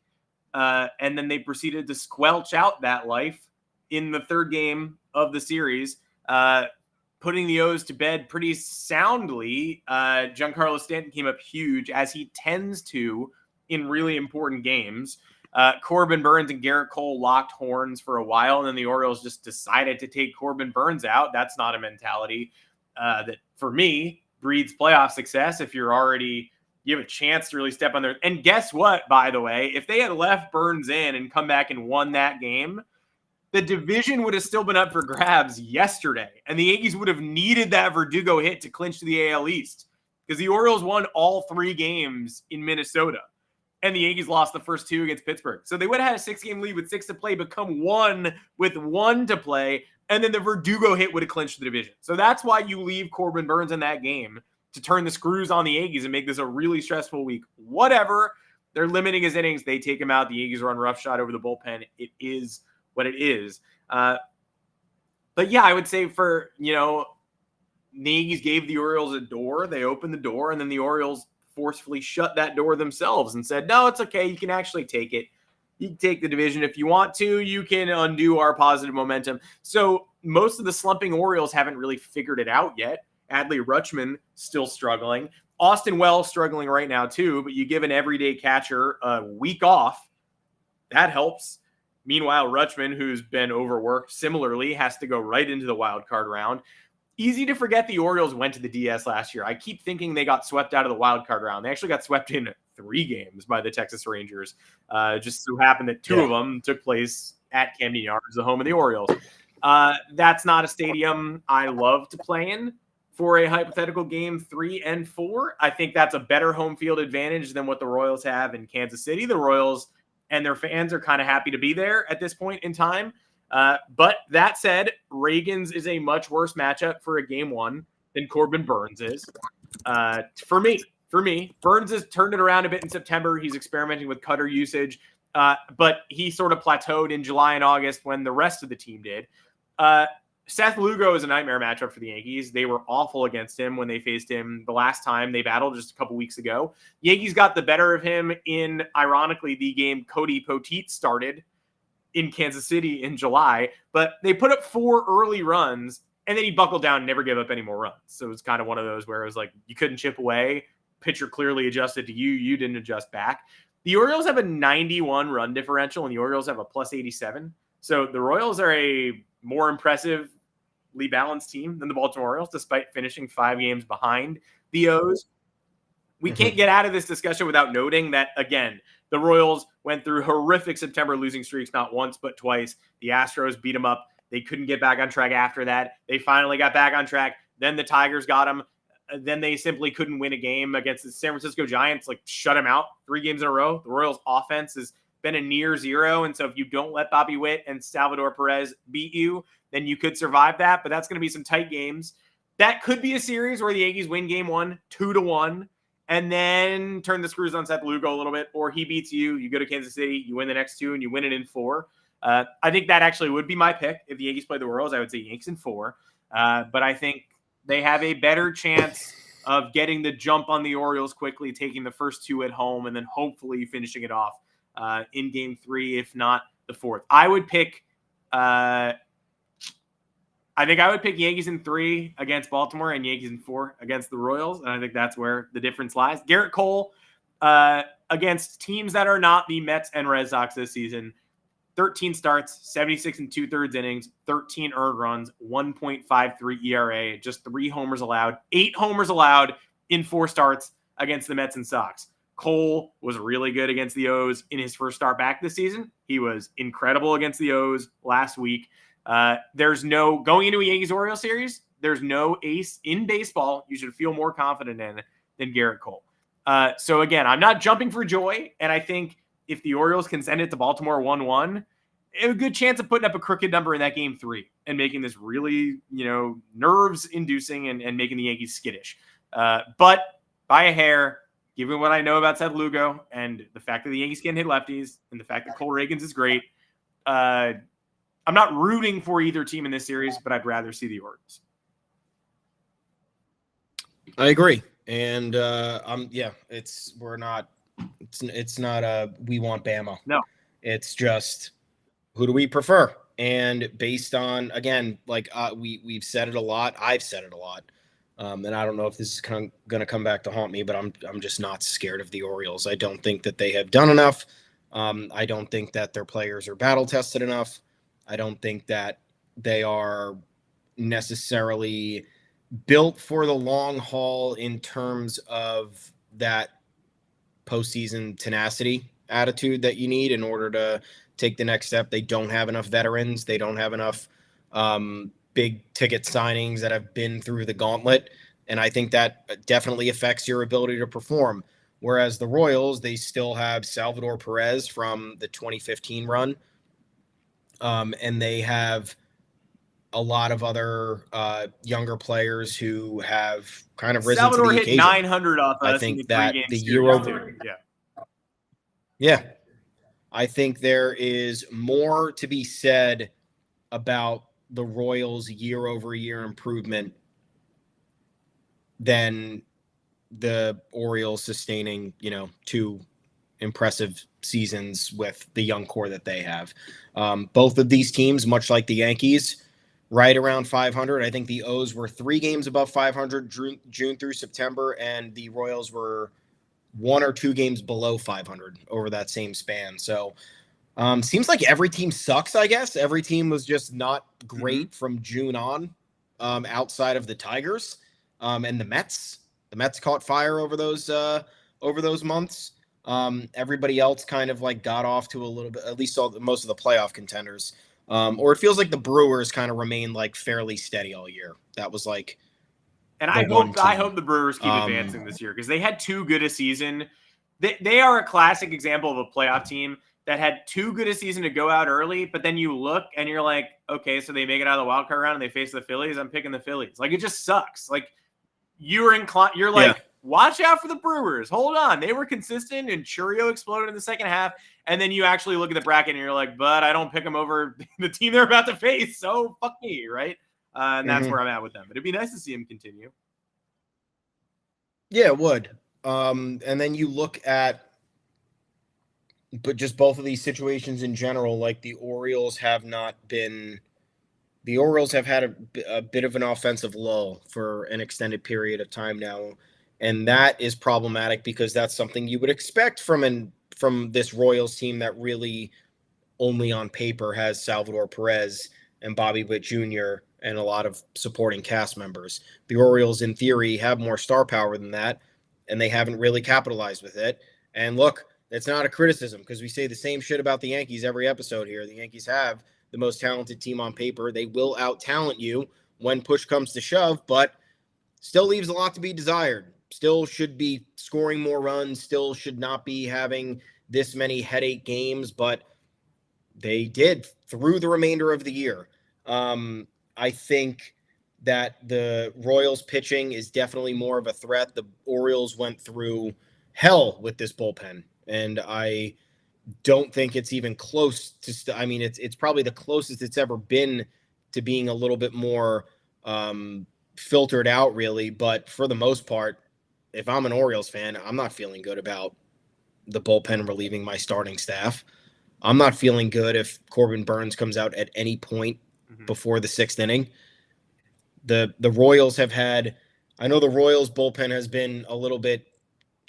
S2: and then they proceeded to squelch out that life in the third game of the series, putting the O's to bed pretty soundly. Giancarlo Stanton came up huge, as he tends to in really important games. Corbin Burns and Garrett Cole locked horns for a while, and then the Orioles just decided to take Corbin Burns out. That's not a mentality that, for me, breeds playoff success. If you have a chance to really step on there. And guess what, by the way, if they had left Burns in and come back and won that game, the division would have still been up for grabs yesterday. And the Yankees would have needed that Verdugo hit to clinch the AL East, because the Orioles won all 3 games in Minnesota, and the Yankees lost the first 2 against Pittsburgh. So they would have had a 6-game lead with 6 to play, become 1 with 1 to play, and then the Verdugo hit would have clinched the division. So that's why you leave Corbin Burns in that game, to turn the screws on the Yankees and make this a really stressful week. Whatever. They're limiting his innings. They take him out. The Yankees run roughshod over the bullpen. It is what it is. But yeah, I would say the Yankees gave the Orioles a door. They opened the door, and then the Orioles forcefully shut that door themselves and said, no, it's okay. You can actually take it. You can take the division if you want to. You can undo our positive momentum. So most of the slumping Orioles haven't really figured it out yet. Adley Rutschman still struggling. Austin Wells struggling right now too, but you give an everyday catcher a week off. That helps. Meanwhile, Rutschman, who's been overworked similarly, has to go right into the wild card round. Easy to forget the Orioles went to the DS last year. I keep thinking they got swept out of the wild card round. They actually got swept in 3 games by the Texas Rangers. Just so happened that 2 of them took place at Camden Yards, the home of the Orioles. That's not a stadium I love to play in for a hypothetical game 3 and 4. I think that's a better home field advantage than what the Royals have in Kansas City. The Royals and their fans are kind of happy to be there at this point in time. But that said, Reagan's is a much worse matchup for a game 1 than Corbin Burns is. For me, Burns has turned it around a bit in September. He's experimenting with cutter usage, but he sort of plateaued in July and August when the rest of the team did. Seth Lugo is a nightmare matchup for the Yankees. They were awful against him when they faced him the last time they battled just a couple weeks ago. Yankees got the better of him in, ironically, the game Cody Poteet started in Kansas City in July, but they put up 4 early runs and then he buckled down and never gave up any more runs. So it was kind of one of those where it was like, you couldn't chip away. Pitcher clearly adjusted to you. You didn't adjust back. The Orioles have a 91 run differential and the Orioles have a plus 87. So the Royals are a more impressively balanced team than the Baltimore Orioles, despite finishing 5 games behind the O's. We can't get out of this discussion without noting that, again, the Royals went through horrific September losing streaks, not once, but twice. The Astros beat them up. They couldn't get back on track after that. They finally got back on track. Then the Tigers got them. Then they simply couldn't win a game against the San Francisco Giants, like shut them out 3 games in a row. The Royals offense has been a near zero. And so if you don't let Bobby Witt and Salvador Perez beat you, then you could survive that. But that's going to be some tight games. That could be a series where the Yankees win game 1, 2-1, and then turn the screws on Seth Lugo a little bit, or he beats you, you go to Kansas City, you win the next 2, and you win it in 4. I think that actually would be my pick. If the Yankees play the Royals, I would say Yanks in 4. But I think they have a better chance of getting the jump on the Orioles quickly, taking the first 2 at home, and then hopefully finishing it off in game 3, if not the 4th. I would pick Yankees in 3 against Baltimore and Yankees in 4 against the Royals. And I think that's where the difference lies. Garrett Cole against teams that are not the Mets and Red Sox this season. 13 starts, 76 2/3 innings, 13 earned runs, 1.53 ERA, just 3 homers allowed, 8 homers allowed in 4 starts against the Mets and Sox. Cole was really good against the O's in his first start back this season. He was incredible against the O's last week. There's no going into a Yankees-Orioles series. There's no ace in baseball you should feel more confident in than Garrett Cole. So again, I'm not jumping for joy. And I think if the Orioles can send it to Baltimore 1-1, a good chance of putting up a crooked number in that game 3 and making this really, nerves inducing and making the Yankees skittish. But by a hair, given what I know about Seth Lugo and the fact that the Yankees can hit lefties and the fact that Cole Reagans is great, I'm not rooting for either team in this series, but I'd rather see the Orioles.
S3: I agree. And it's not a we want Bama.
S2: No.
S3: It's just who do we prefer? And based on, again, we've said it a lot. I've said it a lot. And I don't know if this is going to come back to haunt me, but I'm just not scared of the Orioles. I don't think that they have done enough. I don't think that their players are battle tested enough. I don't think that they are necessarily built for the long haul in terms of that postseason tenacity attitude that you need in order to take the next step. They don't have enough veterans. They don't have enough big ticket signings that have been through the gauntlet. And I think that definitely affects your ability to perform. Whereas the Royals, they still have Salvador Perez from the 2015 run. And they have a lot of other younger players who have kind of risen
S2: Salvador
S3: to the
S2: hit
S3: occasion.
S2: 900 off us.
S3: I think
S2: in
S3: that the year over. Yeah. I think there is more to be said about the Royals' year-over-year improvement than the Orioles sustaining, 2 impressive seasons with the young core that they have. Both of these teams, much like the Yankees, right around 500. I think the O's were 3 games above 500 June through September, and the Royals were 1 or 2 games below 500 over that same span. So seems like every team sucks, I guess. Every team was just not great from June on, outside of the Tigers and the Mets. The Mets caught fire over those months. Everybody else kind of got off to a little bit, at least most of the playoff contenders. Or it feels like the Brewers kind of remained fairly steady all year. That was
S2: and I hope the Brewers keep advancing this year because they had too good a season. They are a classic example of a playoff team that had too good a season to go out early, but then you look and you're like, okay, so they make it out of the wild card round and they face the Phillies. I'm picking the Phillies. It just sucks. You're watch out for the Brewers. Hold on. They were consistent and Churio exploded in the second half. And then you actually look at the bracket and you're like, but I don't pick them over the team they're about to face. So fuck me, right? And that's where I'm at with them. But it'd be nice to see him continue.
S3: Yeah, it would. And then you look at, but just both of these situations in general, like the Orioles have had a bit of an offensive lull for an extended period of time now. And that is problematic because that's something you would expect from this Royals team that really only on paper has Salvador Perez and Bobby Witt Jr. and a lot of supporting cast members. The Orioles, in theory, have more star power than that, and they haven't really capitalized with it. And look, it's not a criticism because we say the same shit about the Yankees every episode here. The Yankees have the most talented team on paper. They will out-talent you when push comes to shove, but still leaves a lot to be desired. Still should be scoring more runs, still should not be having this many headache games, but they did through the remainder of the year. I think that the Royals pitching is definitely more of a threat. The Orioles went through hell with this bullpen, and I don't think it's even close to it's probably the closest it's ever been to being a little bit more filtered out, really. But for the most part, if I'm an Orioles fan, I'm not feeling good about the bullpen relieving my starting staff. I'm not feeling good if Corbin Burns comes out at any point before the sixth inning. The Royals have had, I know the Royals bullpen has been a little bit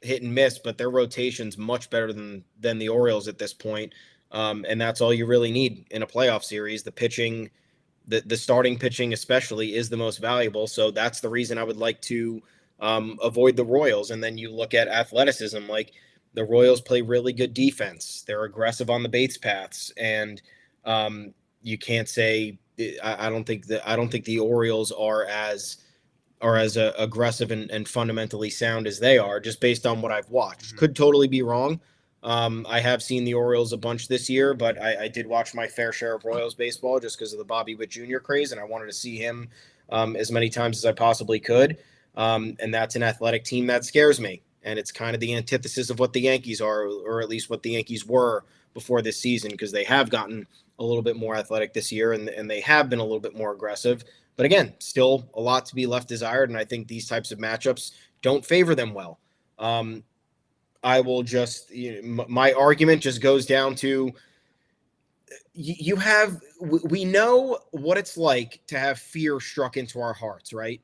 S3: hit and miss, but their rotation's much better than the Orioles at this point. And that's all you really need in a playoff series. The pitching, the starting pitching especially, is the most valuable. So that's the reason I would like to avoid the Royals. And then you look at athleticism, like the Royals play really good defense. They're aggressive on the base paths, and you can't say I don't think the Orioles are as aggressive and fundamentally sound as they are, just based on what I've watched. Could totally be wrong. I have seen the Orioles a bunch this year, but I did watch my fair share of Royals baseball just because of the Bobby Witt Jr. craze, and I wanted to see him as many times as I possibly could. And that's an athletic team that scares me. And it's kind of the antithesis of what the Yankees are, or at least what the Yankees were before this season, because they have gotten a little bit more athletic this year, and they have been a little bit more aggressive. But again, still a lot to be left desired, and I think these types of matchups don't favor them well. I will just, my argument just goes down to we know what it's like to have fear struck into our hearts, right?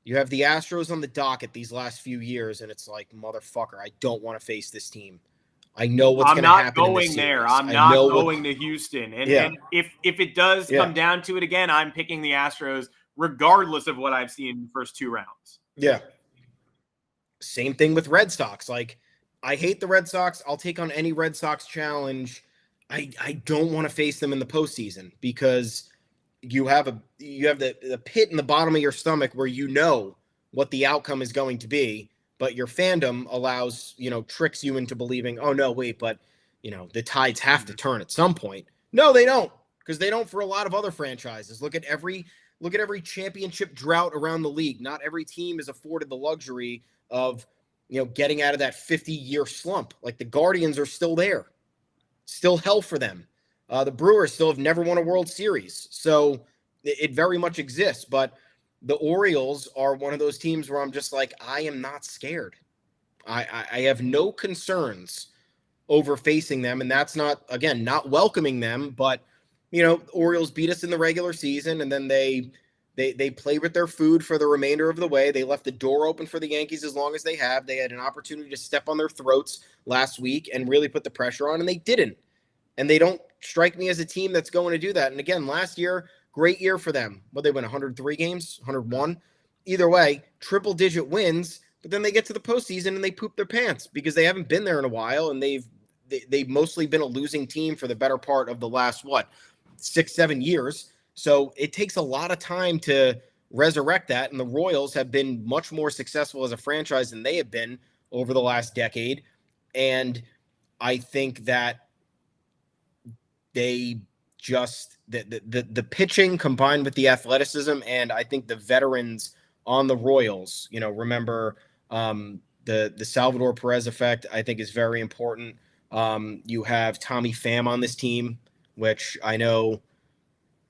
S3: You have the Astros on the docket these last few years, and it's like, motherfucker, I don't want to face this team. I know what's going to happen in this series.
S2: I'm not going to Houston. And if it does come down to it again, I'm picking the Astros regardless of what I've seen in the first two rounds.
S3: Yeah. Same thing with Red Sox. Like, I hate the Red Sox. I'll take on any Red Sox challenge. I don't want to face them in the postseason because you have the pit in the bottom of your stomach where you know what the outcome is going to be, but your fandom tricks you into believing, oh no, wait, but the tides have to turn at some point. No, they don't, because they don't for a lot of other franchises. Look at every championship drought around the league. Not every team is afforded the luxury of getting out of that 50-year slump. Like the Guardians are still there, still hell for them. The Brewers still have never won a World Series. So it very much exists. But the Orioles are one of those teams where I'm just like, I am not scared. I have no concerns over facing them. And that's not welcoming them. But, Orioles beat us in the regular season, and then they play with their food for the remainder of the way. They left the door open for the Yankees as long as they have. They had an opportunity to step on their throats last week and really put the pressure on, and they didn't. And they don't strike me as a team that's going to do that. And again, last year, great year for them. Well, they win 103 games, 101. Either way, triple-digit wins, but then they get to the postseason and they poop their pants because they haven't been there in a while, and they've mostly been a losing team for the better part of the last, 6-7 years. So it takes a lot of time to resurrect that, and the Royals have been much more successful as a franchise than they have been over the last decade. And I think that they just the pitching combined with the athleticism, and I think the veterans on the Royals, remember the Salvador Perez effect, I think is very important. You have Tommy Pham on this team, which I know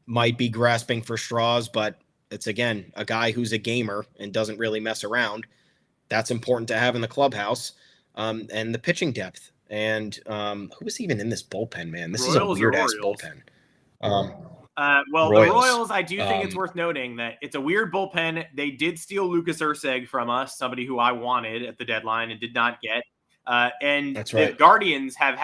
S3: might be grasping for straws, but it's, again, a guy who's a gamer and doesn't really mess around. That's important to have in the clubhouse, and the pitching depth. And who was even in this bullpen, man? This
S2: Royals
S3: is a weird-ass bullpen.
S2: Well,
S3: Royals.
S2: the Royals, I do think it's worth noting that it's a weird bullpen. They did steal Lucas Erceg from us, somebody who I wanted at the deadline and did not get. And
S3: That's
S2: the
S3: right.
S2: Guardians have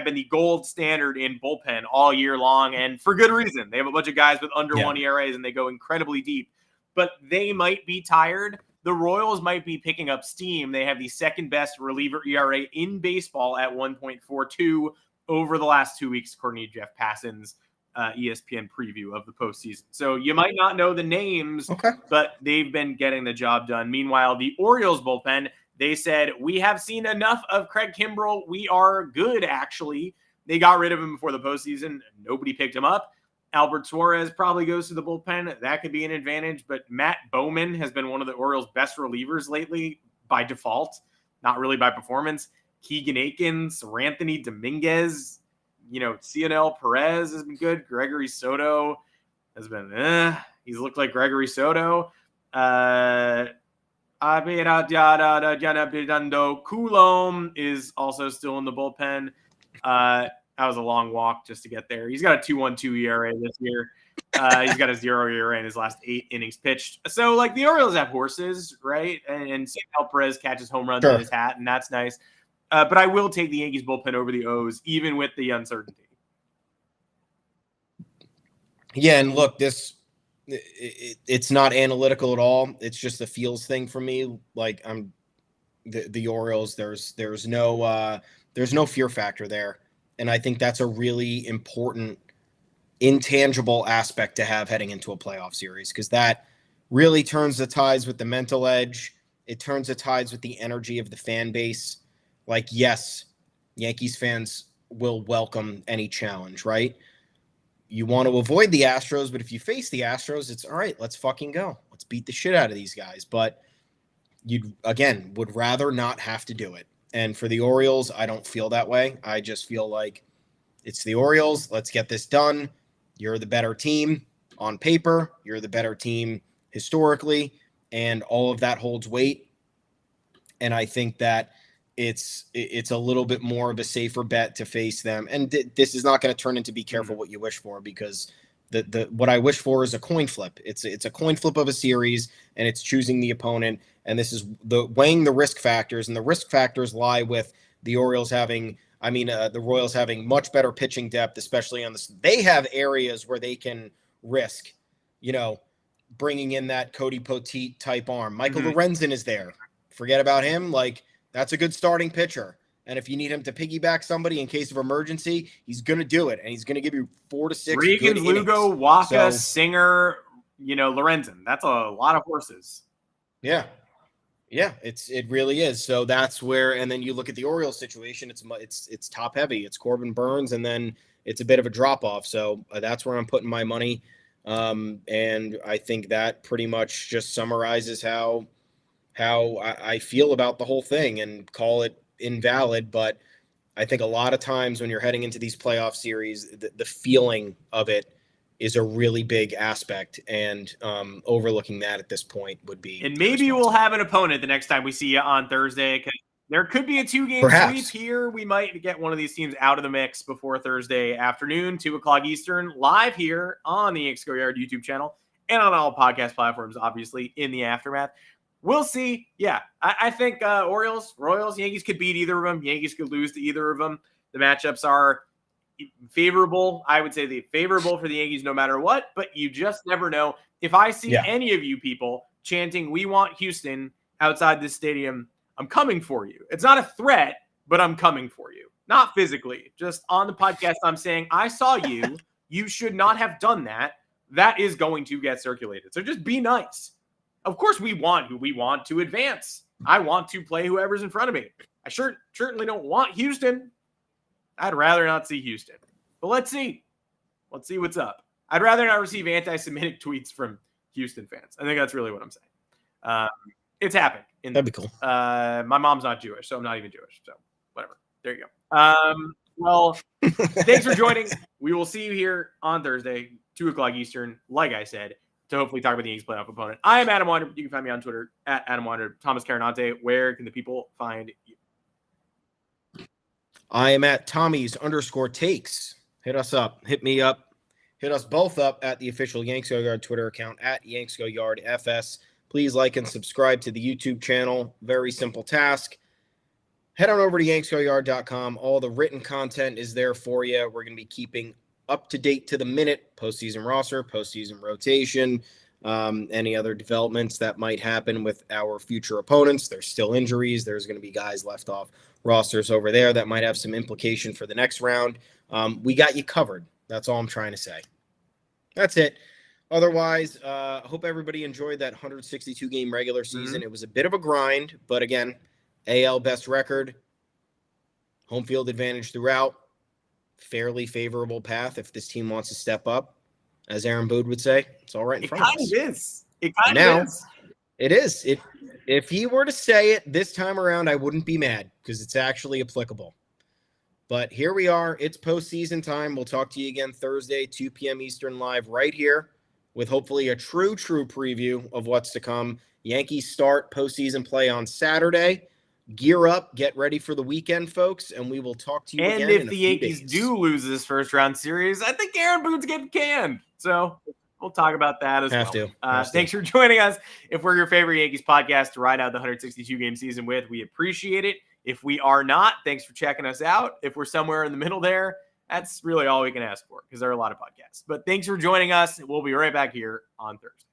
S2: been the gold standard in bullpen all year long, and for good reason. They have a bunch of guys with under 1 ERAs, and they go incredibly deep. But they might be tired. The Royals might be picking up steam. They have the second best reliever ERA in baseball at 1.42 over the last 2 weeks, according to Jeff Passan's ESPN preview of the postseason. So you might not know the names, but they've been getting the job done. Meanwhile, the Orioles bullpen, they said, we have seen enough of Craig Kimbrell. We are good, actually. They got rid of him before the postseason. Nobody picked him up. Albert Suarez probably goes to the bullpen. That could be an advantage. But Matt Bowman has been one of the Orioles' best relievers lately by default, not really by performance. Keegan Akins, Anthony Dominguez, Cionel Perez has been good. Gregory Soto has been, he's looked like Gregory Soto. Coulomb is also still in the bullpen. That was a long walk just to get there. He's got a 2.12 ERA this year. He's got a 0 ERA in his last 8 innings pitched. So, the Orioles have horses, right? And Cionel Perez catches home runs in his hat, and that's nice. But I will take the Yankees bullpen over the O's, even with the uncertainty.
S3: Yeah, and look, it's not analytical at all. It's just a feels thing for me. I'm the Orioles. There's no fear factor there, and I think that's a really important intangible aspect to have heading into a playoff series, because that really turns the tides with the mental edge. It turns the tides with the energy of the fan base. Yes, Yankees fans will welcome any challenge, right? You want to avoid the Astros, but if you face the Astros, it's all right, let's fucking go. Let's beat the shit out of these guys. But you, again, would rather not have to do it. And for the Orioles, I don't feel that way. I just feel like it's the Orioles. Let's get this done. You're the better team on paper. You're the better team historically. And all of that holds weight. And I think that it's a little bit more of a safer bet to face them. And this is not going to turn into be careful what you wish for, because the what I wish for is a coin flip. It's a coin flip of a series, and it's choosing the opponent. And this is weighing the risk factors, and the risk factors lie with the Orioles having, the Royals having much better pitching depth, especially on this. They have areas where they can risk, bringing in that Cody Poteet type arm. Michael Lorenzen is there. Forget about him. That's a good starting pitcher. And if you need him to piggyback somebody in case of emergency, he's going to do it. And he's going to give you 4 to 6
S2: Regan, Lugo, Waka, Singer, Lorenzen. That's a lot of horses.
S3: Yeah. Yeah, it really is. So that's where, and then you look at the Orioles situation, it's top heavy. It's Corbin Burns, and then it's a bit of a drop off. So that's where I'm putting my money. And I think that pretty much just summarizes how I feel about the whole thing, and call it invalid. But I think a lot of times when you're heading into these playoff series, the feeling of it is a really big aspect, and overlooking that at this point would be.
S2: And maybe we'll have an opponent the next time we see you on Thursday, because there could be a 2-game sweep here. We might get one of these teams out of the mix before Thursday afternoon, 2:00 Eastern, live here on the Yanks Go Yard YouTube channel and on all podcast platforms, obviously, in the aftermath. We'll see. Yeah, I think Orioles, Royals, Yankees could beat either of them. Yankees could lose to either of them. The matchups are favorable. I would say they're favorable for the Yankees no matter what, but you just never know. If I see any of you people chanting, "We want Houston," outside this stadium, I'm coming for you. It's not a threat, but I'm coming for you. Not physically, just on the podcast. I'm saying, I saw you. You should not have done that. That is going to get circulated. So just be nice. Of course, we want who we want to advance. I want to play whoever's in front of me. I certainly don't want Houston. I'd rather not see Houston. But let's see. Let's see what's up. I'd rather not receive anti-Semitic tweets from Houston fans. I think that's really what I'm saying. It's happened.
S3: That'd be cool.
S2: My mom's not Jewish, so I'm not even Jewish. So whatever. There you go. Well, thanks for joining. We will see you here on Thursday. 2 o'clock Eastern, like I said, to hopefully talk about the Yankees playoff opponent. I am Adam Weinrib. You can find me on Twitter at Adam Weinrib. Thomas Carannante, where can the people find you?
S3: I am at Tommy's_takes. Hit us up. Hit me up. Hit us both up at the official Yanks Go Yard Twitter account at Yanks Go Yard FS. Please like and subscribe to the YouTube channel. Very simple task. Head on over to yanksgoyard.com. All the written content is there for you. We're going to be keeping up to date to the minute postseason roster, postseason rotation, any other developments that might happen with our future opponents. There's still injuries. There's going to be guys left off rosters over there that might have some implication for the next round. We got you covered. That's all I'm trying to say. That's it. Otherwise, I hope everybody enjoyed that 162-game regular season. It was a bit of a grind, but again, AL best record, home field advantage throughout, fairly favorable path if this team wants to step up. As Aaron Boone would say, it's all right in front of us.
S2: It kind of is. It kind of is.
S3: It is. If he were to say it this time around, I wouldn't be mad because it's actually applicable. But here we are. It's postseason time. We'll talk to you again Thursday, 2 p.m. Eastern live right here with hopefully a true preview of what's to come. Yankees start postseason play on Saturday. Gear up, get ready for the weekend, folks, and we will talk to you again in a few days.
S2: And if the Yankees do lose this first round series, I think Aaron Boone's getting canned. So we'll talk about that as well. Thanks for joining us. If we're your favorite Yankees podcast to ride out the 162-game season with, we appreciate it. If we are not, thanks for checking us out. If we're somewhere in the middle there, that's really all we can ask for because there are a lot of podcasts. But thanks for joining us. We'll be right back here on Thursday.